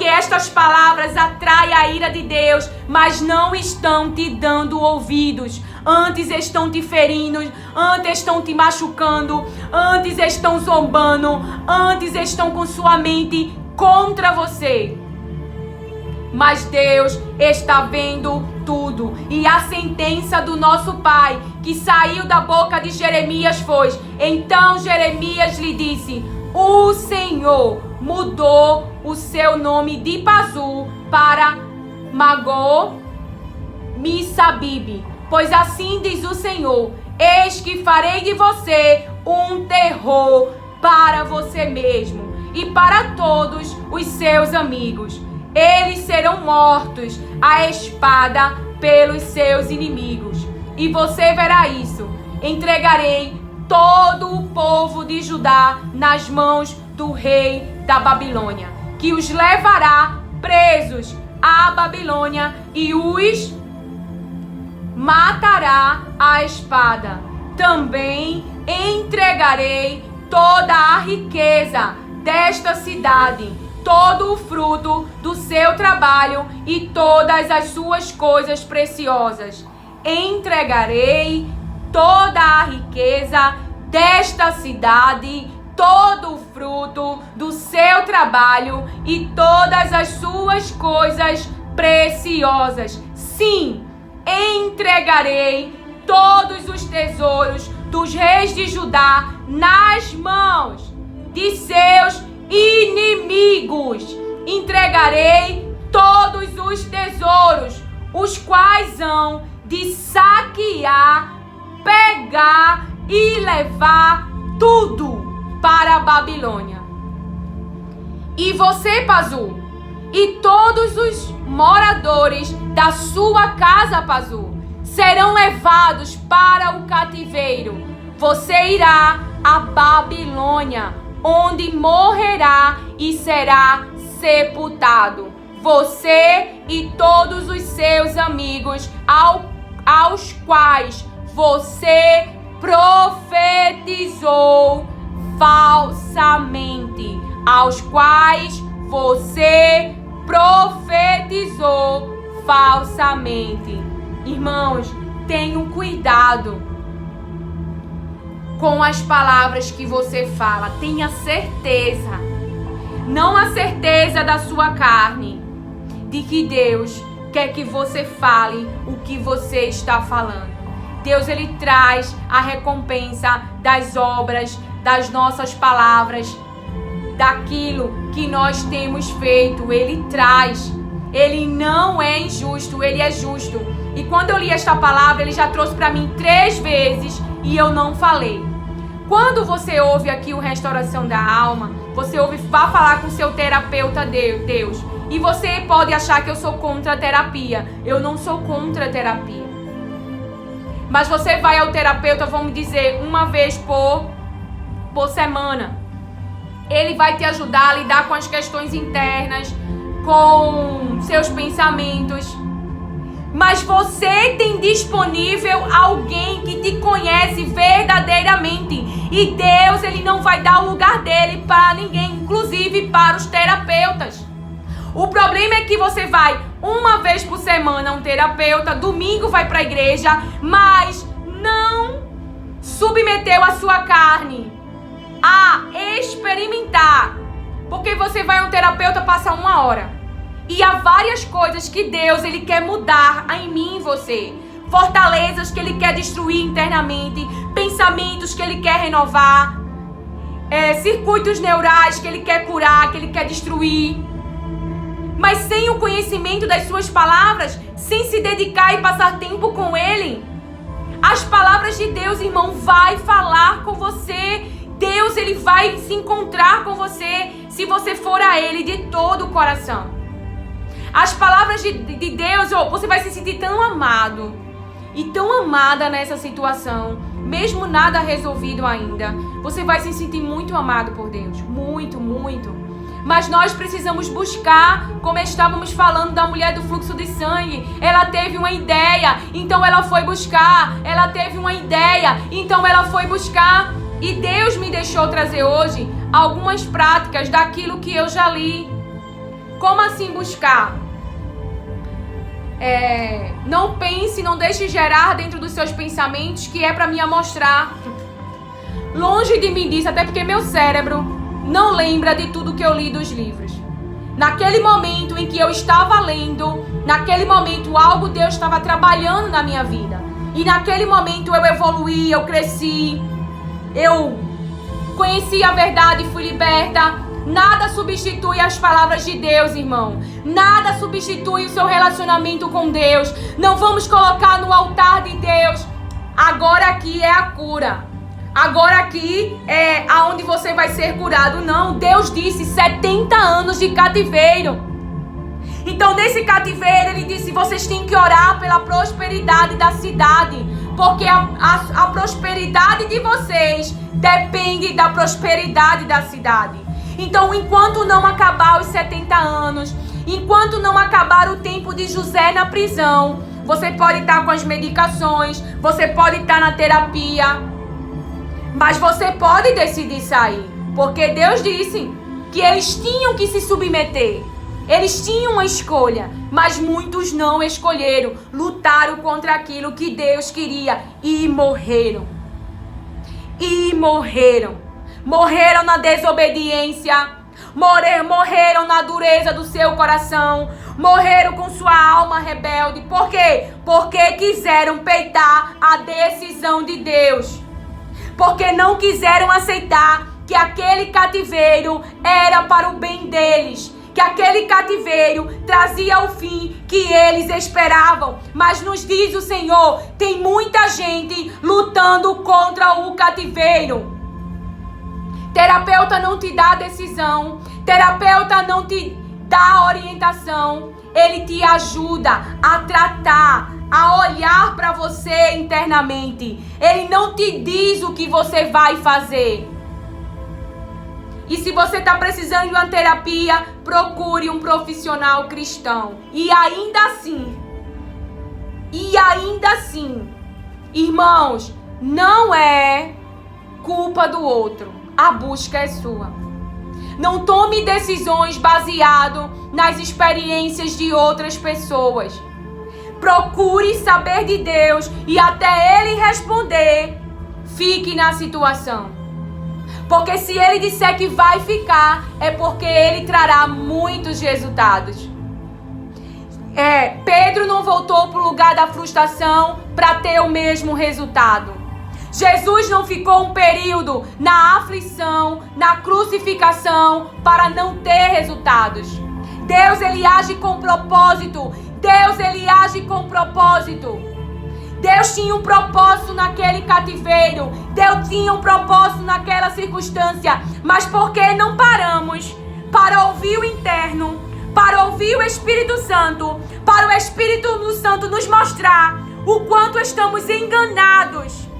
estas palavras atraem a ira de Deus, mas não estão te dando ouvidos. Antes estão te ferindo, antes estão te machucando, antes estão zombando, antes estão com sua mente contra você. Mas Deus está vendo tudo. E a sentença do nosso Pai, que saiu da boca de Jeremias, foi: então Jeremias lhe disse: o Senhor mudou o seu nome de Pazu para Magor-Missabib. Pois assim diz o Senhor: eis que farei de você um terror para você mesmo e para todos os seus amigos. Eles serão mortos à espada pelos seus inimigos. E você verá isso. Entregarei todo o povo de Judá nas mãos do rei da Babilônia, que os levará presos à Babilônia e os matará à espada. Também entregarei toda a riqueza desta cidade, todo o fruto do seu trabalho e todas as suas coisas preciosas. Entregarei toda a riqueza desta cidade, todo o fruto do seu trabalho e todas as suas coisas preciosas. Sim, entregarei todos os tesouros dos reis de Judá nas mãos de seus inimigos. Entregarei todos os tesouros, os quais hão de saquear, pegar e levar tudo para a Babilônia. E você, Pazu, e todos os moradores da sua casa, Pazu, serão levados para o cativeiro. Você irá à Babilônia, onde morrerá e será sepultado. Você e todos os seus amigos, aos quais você profetizou falsamente. Aos quais você profetizou falsamente. Irmãos, tenham cuidado com as palavras que você fala. Tenha certeza, não a certeza da sua carne, de que Deus quer que você fale o que você está falando. Deus, Ele traz a recompensa das obras, das nossas palavras, daquilo que nós temos feito. Ele traz. Ele não é injusto, Ele é justo. E quando eu li esta palavra, Ele já trouxe para mim 3 vezes e eu não falei. Quando você ouve aqui o Restauração da Alma, você ouve, vá falar com seu terapeuta Deus. E você pode achar que eu sou contra a terapia. Eu não sou contra a terapia. Mas você vai ao terapeuta, vamos dizer, uma vez por semana. Ele vai te ajudar a lidar com as questões internas, com seus pensamentos. Mas você tem disponível alguém que te conhece verdadeiramente. E Deus, Ele não vai dar o lugar dele para ninguém, inclusive para os terapeutas. O problema é que você vai uma vez por semana a um terapeuta, domingo vai para a igreja, mas não submeteu a sua carne a experimentar. Porque você vai a um terapeuta, passa 1 hora. E há várias coisas que Deus, Ele quer mudar em mim e em você. Fortalezas que Ele quer destruir internamente. Pensamentos que Ele quer renovar. Circuitos neurais que Ele quer curar, que Ele quer destruir. Mas sem o conhecimento das suas palavras, sem se dedicar e passar tempo com Ele, as palavras de Deus, irmão, vai falar com você. Deus, Ele vai se encontrar com você se você for a Ele de todo o coração. As palavras de Deus, você vai se sentir tão amado e tão amada nessa situação, mesmo nada resolvido ainda. Você vai se sentir muito amado por Deus, muito, muito. Mas nós precisamos buscar, como estávamos falando da mulher do fluxo de sangue. Ela teve uma ideia, então ela foi buscar. Ela teve uma ideia, então ela foi buscar. E Deus me deixou trazer hoje algumas práticas daquilo que eu já li. Como assim buscar? Não pense, não deixe gerar dentro dos seus pensamentos, que é para me amostrar. Longe de mim disso, até porque meu cérebro não lembra de tudo que eu li dos livros. Naquele momento em que eu estava lendo, naquele momento algo Deus estava trabalhando na minha vida. E naquele momento eu evoluí, eu cresci, eu conheci a verdade e fui liberta. Nada substitui as palavras de Deus, irmão. Nada substitui o seu relacionamento com Deus. Não vamos colocar no altar de Deus. Agora aqui é a cura. Agora aqui é aonde você vai ser curado. Não, Deus disse 70 anos de cativeiro. Então nesse cativeiro Ele disse, vocês têm que orar pela prosperidade da cidade. Porque a prosperidade de vocês depende da prosperidade da cidade. Então enquanto não acabar os 70 anos, enquanto não acabar o tempo de José na prisão, você pode estar com as medicações, você pode estar na terapia, mas você pode decidir sair, porque Deus disse que eles tinham que se submeter. Eles tinham uma escolha, mas muitos não escolheram, lutaram contra aquilo que Deus queria e morreram. E morreram. Morreram na desobediência, morreram na dureza do seu coração, morreram com sua alma rebelde. Por quê? Porque quiseram peitar a decisão de Deus. Porque não quiseram aceitar que aquele cativeiro era para o bem deles. Que aquele cativeiro trazia o fim que eles esperavam. Mas nos diz o Senhor, tem muita gente lutando contra o cativeiro. Terapeuta não te dá decisão. Terapeuta não te dá orientação. Ele te ajuda a tratar, a olhar para você internamente. Ele não te diz o que você vai fazer. E se você está precisando de uma terapia, procure um profissional cristão. E ainda assim, irmãos, não é culpa do outro. A busca é sua. Não tome decisões baseado nas experiências de outras pessoas. Procure saber de Deus e até Ele responder, fique na situação. Porque se Ele disser que vai ficar, é porque Ele trará muitos resultados. Pedro não voltou para o lugar da frustração para ter o mesmo resultado. Jesus não ficou um período na aflição, na crucificação, para não ter resultados. Deus, Ele age com propósito. Deus, Ele age com propósito. Deus tinha um propósito naquele cativeiro. Deus tinha um propósito naquela circunstância. Mas por que não paramos para ouvir o interno, para ouvir o Espírito Santo, para o Espírito Santo nos mostrar o quanto estamos enganados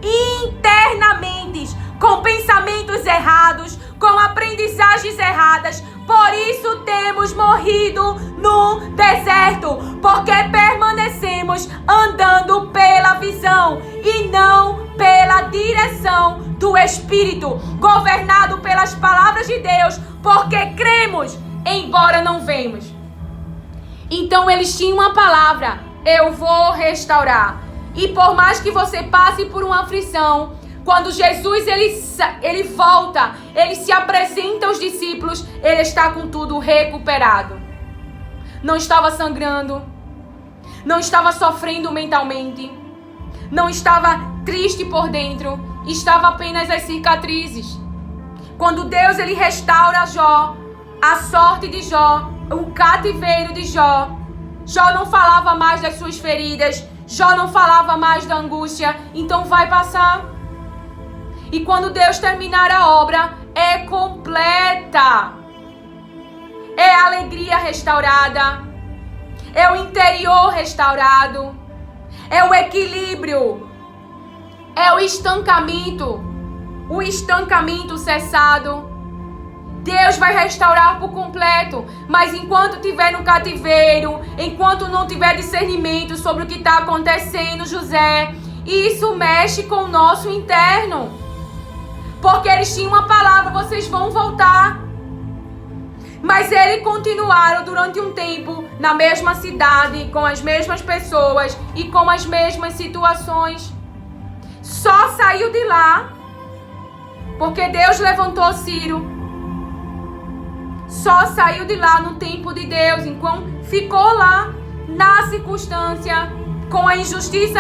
internamente, com pensamentos errados, com aprendizagens erradas. Por isso temos morrido no deserto, porque permanecemos andando pela visão e não pela direção do Espírito, governado pelas palavras de Deus, porque cremos, embora não vemos. Então eles tinham uma palavra: eu vou restaurar. E por mais que você passe por uma aflição, quando Jesus ele volta, ele se apresenta aos discípulos, ele está com tudo recuperado. Não estava sangrando, não estava sofrendo mentalmente, não estava triste por dentro, estava apenas as cicatrizes. Quando Deus ele restaura Jó, a sorte de Jó, o cativeiro de Jó, Jó não falava mais das suas feridas, Jó não falava mais da angústia, então vai passar. E quando Deus terminar a obra, é completa. É a alegria restaurada. É o interior restaurado. É o equilíbrio. É o estancamento. O estancamento cessado. Deus vai restaurar por completo. Mas enquanto estiver no cativeiro, enquanto não tiver discernimento sobre o que está acontecendo, José, isso mexe com o nosso interno. Porque eles tinham uma palavra: vocês vão voltar. Mas eles continuaram durante um tempo na mesma cidade, com as mesmas pessoas e com as mesmas situações. Só saiu de lá porque Deus levantou Ciro. Só saiu de lá no tempo de Deus, enquanto ficou lá na circunstância, com a injustiça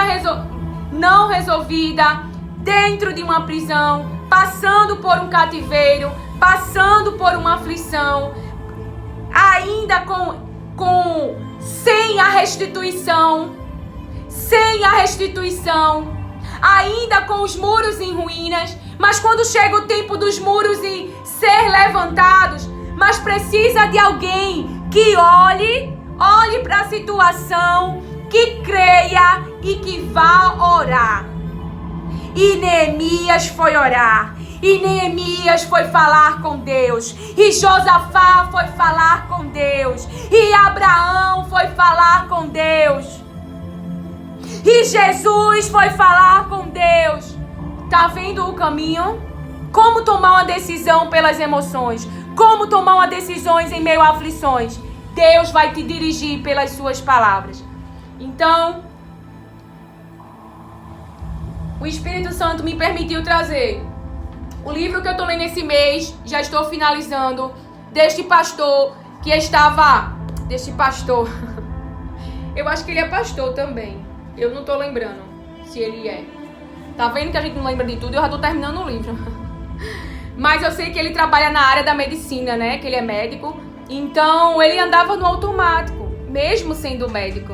não resolvida, dentro de uma prisão, passando por um cativeiro, passando por uma aflição, ainda sem a restituição, ainda com os muros em ruínas. Mas quando chega o tempo dos muros em ser levantados, mas precisa de alguém que olhe para a situação, que creia e que vá orar. E Neemias foi orar. E Neemias foi falar com Deus. E Josafá foi falar com Deus. E Abraão foi falar com Deus. E Jesus foi falar com Deus. Tá vendo o caminho? Como tomar uma decisão pelas emoções? Como tomar uma decisão em meio a aflições? Deus vai te dirigir pelas suas palavras. Então, o Espírito Santo me permitiu trazer o livro que eu estou lendo esse mês, já estou finalizando, deste pastor que estava deste pastor. Eu acho que ele é pastor também. Eu não tô lembrando se ele é. Tá vendo que a gente não lembra de tudo? Eu já tô terminando o livro. Mas eu sei que ele trabalha na área da medicina, né? Que ele é médico. Então, ele andava no automático, mesmo sendo médico.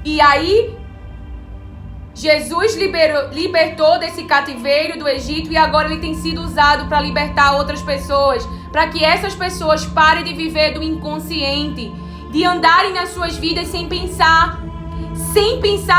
E aí, Jesus libertou desse cativeiro do Egito e agora ele tem sido usado para libertar outras pessoas. Para que essas pessoas parem de viver do inconsciente, de andarem nas suas vidas sem pensar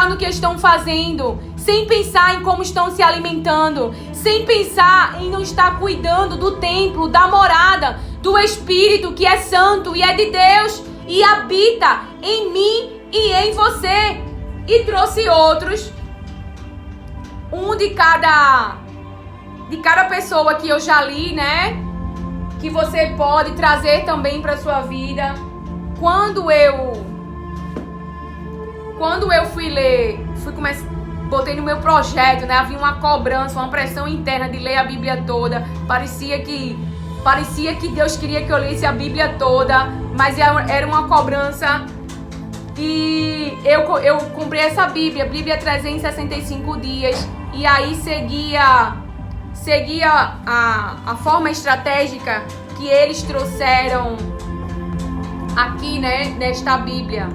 no que estão fazendo, sem pensar em como estão se alimentando, sem pensar em não estar cuidando do templo, da morada, do Espírito que é santo e é de Deus e habita em mim e em você. E trouxe outros, um de cada pessoa que eu já li, né? Que você pode trazer também para sua vida. Quando eu fui ler, botei no meu projeto, né? Havia uma cobrança, uma pressão interna de ler a Bíblia toda. Parecia que Deus queria que eu lesse a Bíblia toda, mas era uma cobrança. E eu comprei essa Bíblia 365 dias, e aí seguia a forma estratégica que eles trouxeram aqui, né, nesta Bíblia,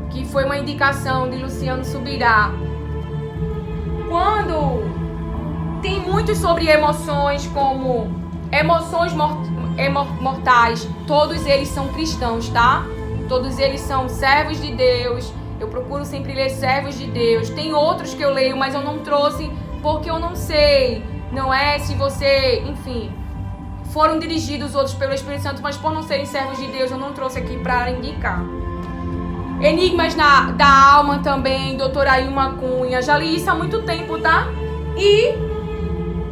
que foi uma indicação de Luciano Subirá. Quando tem muito sobre emoções, como emoções mortais, todos eles são cristãos, tá? Todos eles são servos de Deus. Eu procuro sempre ler servos de Deus. Tem outros que eu leio, mas eu não trouxe porque eu não sei. Não é se você, enfim, foram dirigidos outros pelo Espírito Santo, mas por não serem servos de Deus, eu não trouxe aqui para indicar. Enigmas da Alma também, doutora Ilma Cunha. Já li isso há muito tempo, tá? E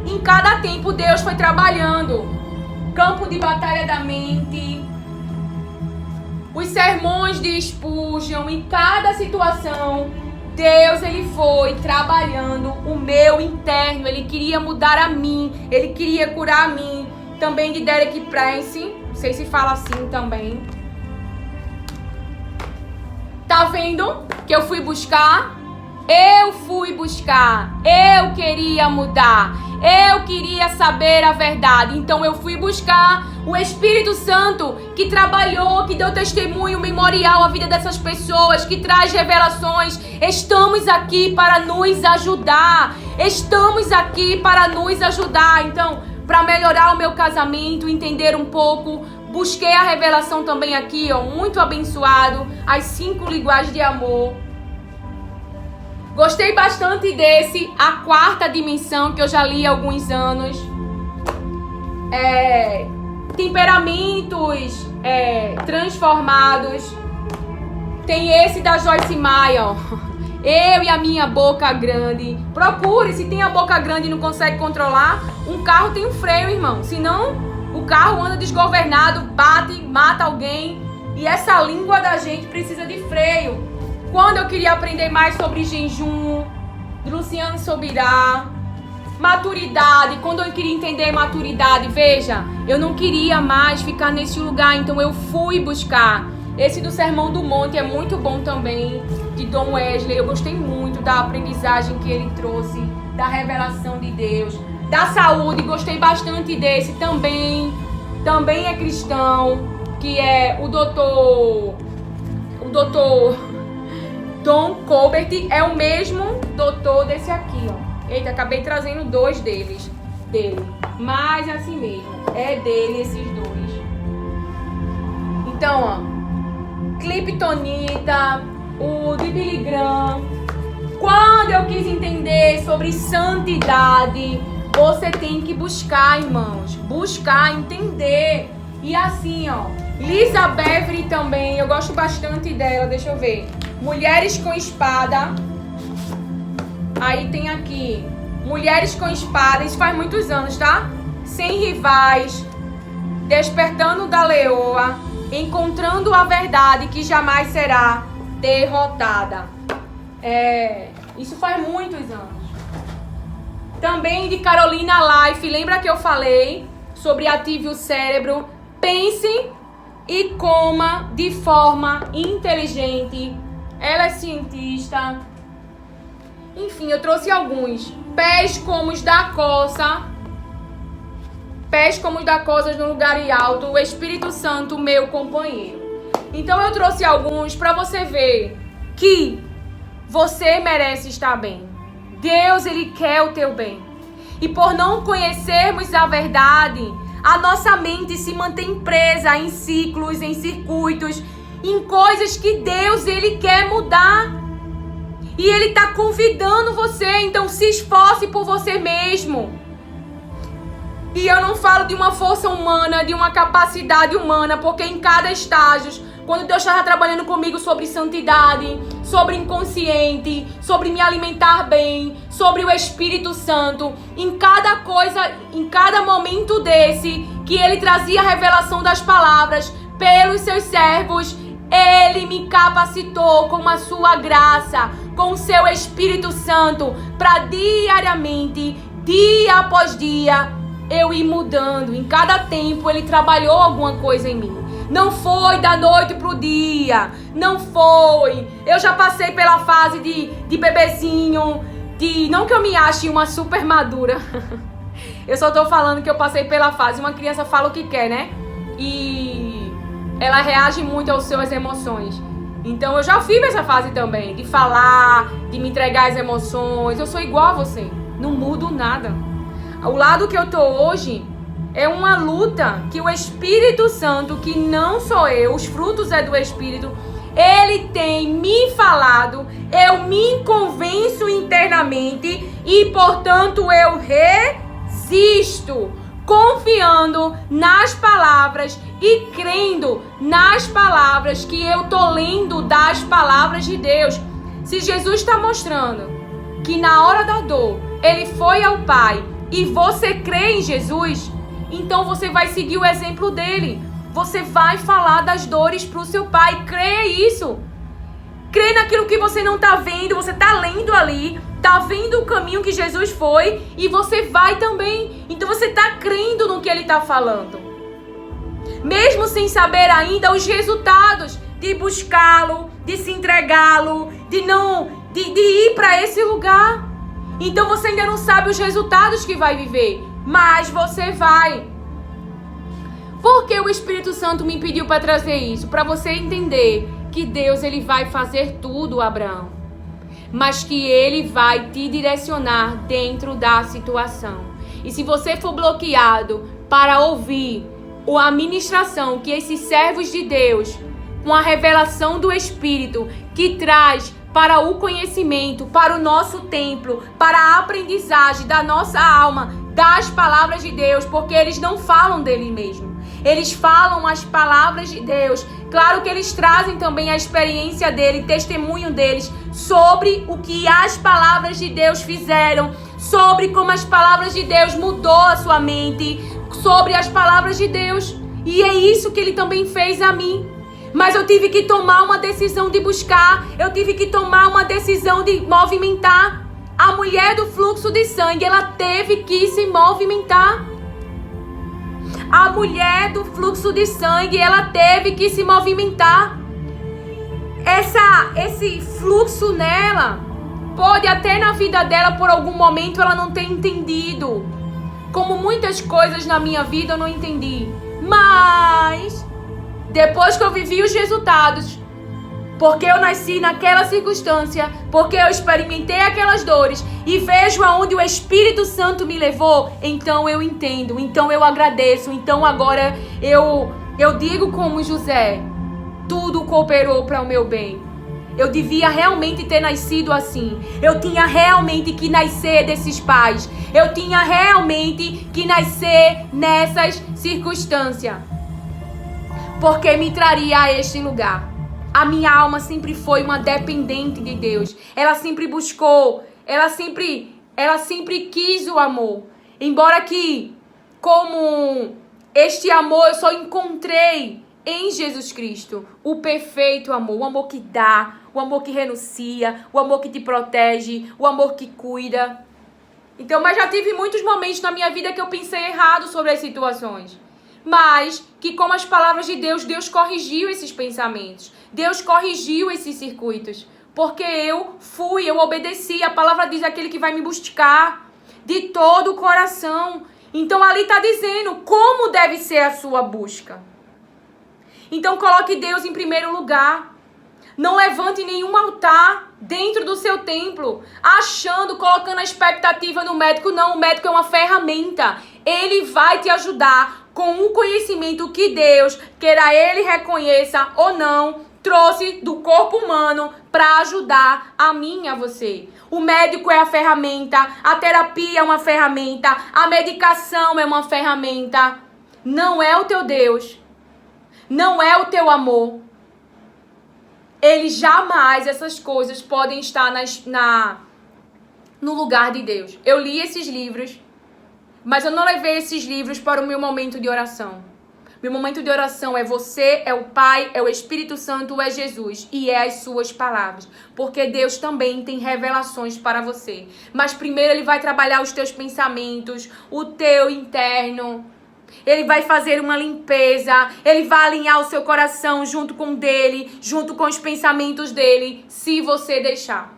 em cada tempo Deus foi trabalhando. Campo de Batalha da Mente, os sermões de Spurgeon. Em cada situação, Deus, ele foi trabalhando o meu interno. Ele queria mudar a mim, ele queria curar a mim. Também de Derek Prince, não sei se fala assim também. Tá vendo que eu fui buscar? Eu fui buscar, eu queria mudar, eu queria saber a verdade. Então eu fui buscar o Espírito Santo que trabalhou, que deu testemunho memorial à vida dessas pessoas, que traz revelações. Estamos aqui para nos ajudar. Estamos aqui para nos ajudar. Então, para melhorar o meu casamento, entender um pouco, busquei a revelação também aqui, ó, muito abençoado, as 5 linguagens de amor. Gostei bastante desse, a 4ª dimensão, que eu já li há alguns anos. Temperamentos transformados. Tem esse da Joyce Meyer, ó. Eu e a minha boca grande. Procure, se tem a boca grande e não consegue controlar, um carro tem um freio, irmão. Senão, o carro anda desgovernado, bate, mata alguém. E essa língua da gente precisa de freio. Quando eu queria aprender mais sobre jejum, Luciano Subirá, maturidade, quando eu queria entender maturidade, veja, eu não queria mais ficar nesse lugar, então eu fui buscar. Esse do Sermão do Monte é muito bom também, de Don Wesley. Eu gostei muito da aprendizagem que ele trouxe, da revelação de Deus. Da saúde, gostei bastante desse também. Também é cristão, que é o doutor Tom Colbert, é o mesmo doutor desse aqui, ó. Eita, acabei trazendo 2 dele. Mas é assim mesmo, é dele esses 2. Então, ó, Cliptonita, o de Billy Graham. Quando eu quis entender sobre santidade, você tem que buscar, irmãos. Buscar, entender. E assim, ó, Lisa Beverly também, eu gosto bastante dela, deixa eu ver. Mulheres com Espada. Aí tem aqui, Mulheres com Espada, isso faz muitos anos, tá? Sem Rivais, Despertando da Leoa, Encontrando a Verdade que Jamais Será Derrotada. Isso faz muitos anos. Também de Carolina Life, lembra que eu falei sobre Ative o Cérebro? Pense e coma de forma inteligente. Ela é cientista. Enfim, eu trouxe alguns. Pés como os da coça. Pés como os da coça no lugar alto. O Espírito Santo, meu companheiro. Então eu trouxe alguns para você ver que você merece estar bem. Deus, Ele quer o teu bem. E por não conhecermos a verdade, a nossa mente se mantém presa em ciclos, em circuitos, em coisas que Deus, Ele quer mudar. E Ele está convidando você, então se esforce por você mesmo. E eu não falo de uma força humana, de uma capacidade humana, porque em cada estágio, quando Deus estava trabalhando comigo sobre santidade, sobre inconsciente, sobre me alimentar bem, sobre o Espírito Santo, em cada coisa, em cada momento desse, que Ele trazia a revelação das palavras pelos seus servos, Ele me capacitou com a sua graça, com o seu Espírito Santo, para diariamente, dia após dia, eu ir mudando. Em cada tempo Ele trabalhou alguma coisa em mim. Não foi da noite pro dia. Não foi. Eu já passei pela fase de bebezinho. Não que eu me ache uma super madura. Eu só tô falando que eu passei pela fase. Uma criança fala o que quer, né? E ela reage muito às suas emoções. Então eu já vivi essa fase também. De falar, de me entregar às emoções. Eu sou igual a você. Não mudo nada. O lado que eu tô hoje é uma luta que o Espírito Santo, que não sou eu, os frutos é do Espírito, Ele tem me falado, eu me convenço internamente e, portanto, eu resisto, confiando nas palavras e crendo nas palavras que eu tô lendo das palavras de Deus. Se Jesus está mostrando que na hora da dor Ele foi ao Pai e você crê em Jesus, então você vai seguir o exemplo dele. Você vai falar das dores para o seu pai. Crê isso. Crê naquilo que você não está vendo. Você está lendo ali. Está vendo o caminho que Jesus foi. E você vai também. Então você está crendo no que ele está falando. Mesmo sem saber ainda os resultados de buscá-lo, de se entregá-lo, de ir para esse lugar. Então você ainda não sabe os resultados que vai viver. Mas você vai. Porque o Espírito Santo me pediu para trazer isso? Para você entender que Deus, Ele vai fazer tudo, Abraão. Mas que Ele vai te direcionar dentro da situação. E se você for bloqueado para ouvir a ministração que esses servos de Deus, com a revelação do Espírito, que traz para o conhecimento, para o nosso templo, para a aprendizagem da nossa alma, das palavras de Deus, porque eles não falam dele mesmo. Eles falam as palavras de Deus. Claro que eles trazem também a experiência dele, testemunho deles, sobre o que as palavras de Deus fizeram, sobre como as palavras de Deus mudou a sua mente, sobre as palavras de Deus. E é isso que ele também fez a mim. Mas eu tive que tomar uma decisão de buscar, eu tive que tomar uma decisão de movimentar. A mulher do fluxo de sangue, ela teve que se movimentar. A mulher do fluxo de sangue, ela teve que se movimentar. Esse fluxo nela, pode até na vida dela, por algum momento, ela não ter entendido. Como muitas coisas na minha vida eu não entendi. Mas, depois que eu vivi os resultados, porque eu nasci naquela circunstância, porque eu experimentei aquelas dores e vejo aonde o Espírito Santo me levou, então eu entendo, então eu agradeço, então agora eu digo como José, tudo cooperou para o meu bem. Eu devia realmente ter nascido assim. Eu tinha realmente que nascer desses pais. Eu tinha realmente que nascer nessas circunstâncias. Porque me traria a este lugar. A minha alma sempre foi uma dependente de Deus. Ela sempre buscou, ela sempre quis o amor. Embora que, como este amor eu só encontrei em Jesus Cristo, o perfeito amor, o amor que dá, o amor que renuncia, o amor que te protege, o amor que cuida. Então, mas já tive muitos momentos na minha vida que eu pensei errado sobre as situações. mas que, como as palavras de Deus, Deus corrigiu esses pensamentos. Deus corrigiu esses circuitos. Porque eu obedeci. A palavra diz: aquele que vai me buscar de todo o coração. Então ali está dizendo como deve ser a sua busca. Então coloque Deus em primeiro lugar. Não levante nenhum altar dentro do seu templo, colocando a expectativa no médico. Não, o médico é uma ferramenta. Ele vai te ajudar com o conhecimento que Deus, queira ele reconheça ou não, trouxe do corpo humano para ajudar a mim e a você. O médico é a ferramenta, a terapia é uma ferramenta, a medicação é uma ferramenta. Não é o teu Deus, não é o teu amor. Ele jamais, essas coisas podem estar no lugar de Deus. Eu li esses livros, mas eu não levei esses livros para o meu momento de oração. Meu momento de oração é você, é o Pai, é o Espírito Santo, é Jesus e é as suas palavras. Porque Deus também tem revelações para você. Mas primeiro Ele vai trabalhar os teus pensamentos, o teu interno. Ele vai fazer uma limpeza, Ele vai alinhar o seu coração junto com o dele, junto com os pensamentos dele, se você deixar.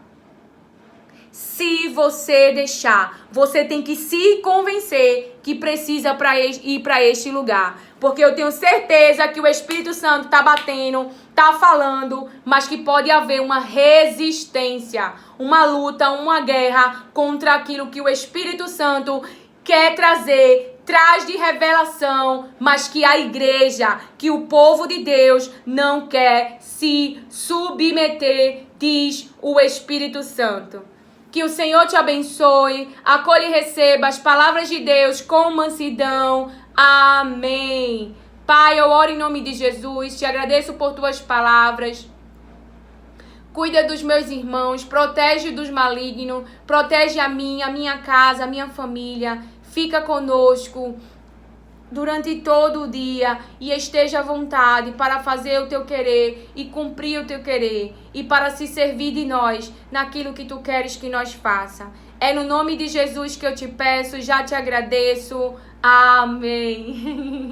Se você deixar, você tem que se convencer que precisa ir para este lugar. Porque eu tenho certeza que o Espírito Santo está batendo, está falando, mas que pode haver uma resistência, uma luta, uma guerra contra aquilo que o Espírito Santo quer trazer, traz de revelação, mas que a igreja, que o povo de Deus não quer se submeter, diz o Espírito Santo. Que o Senhor te abençoe, acolhe e receba as palavras de Deus com mansidão. Amém. Pai, eu oro em nome de Jesus, te agradeço por tuas palavras. Cuida dos meus irmãos, protege dos malignos, protege a minha casa, a minha família. Fica conosco durante todo o dia e esteja à vontade para fazer o teu querer e cumprir o teu querer e para se servir de nós naquilo que tu queres que nós faça. É no nome de Jesus que eu te peço, já te agradeço. Amém.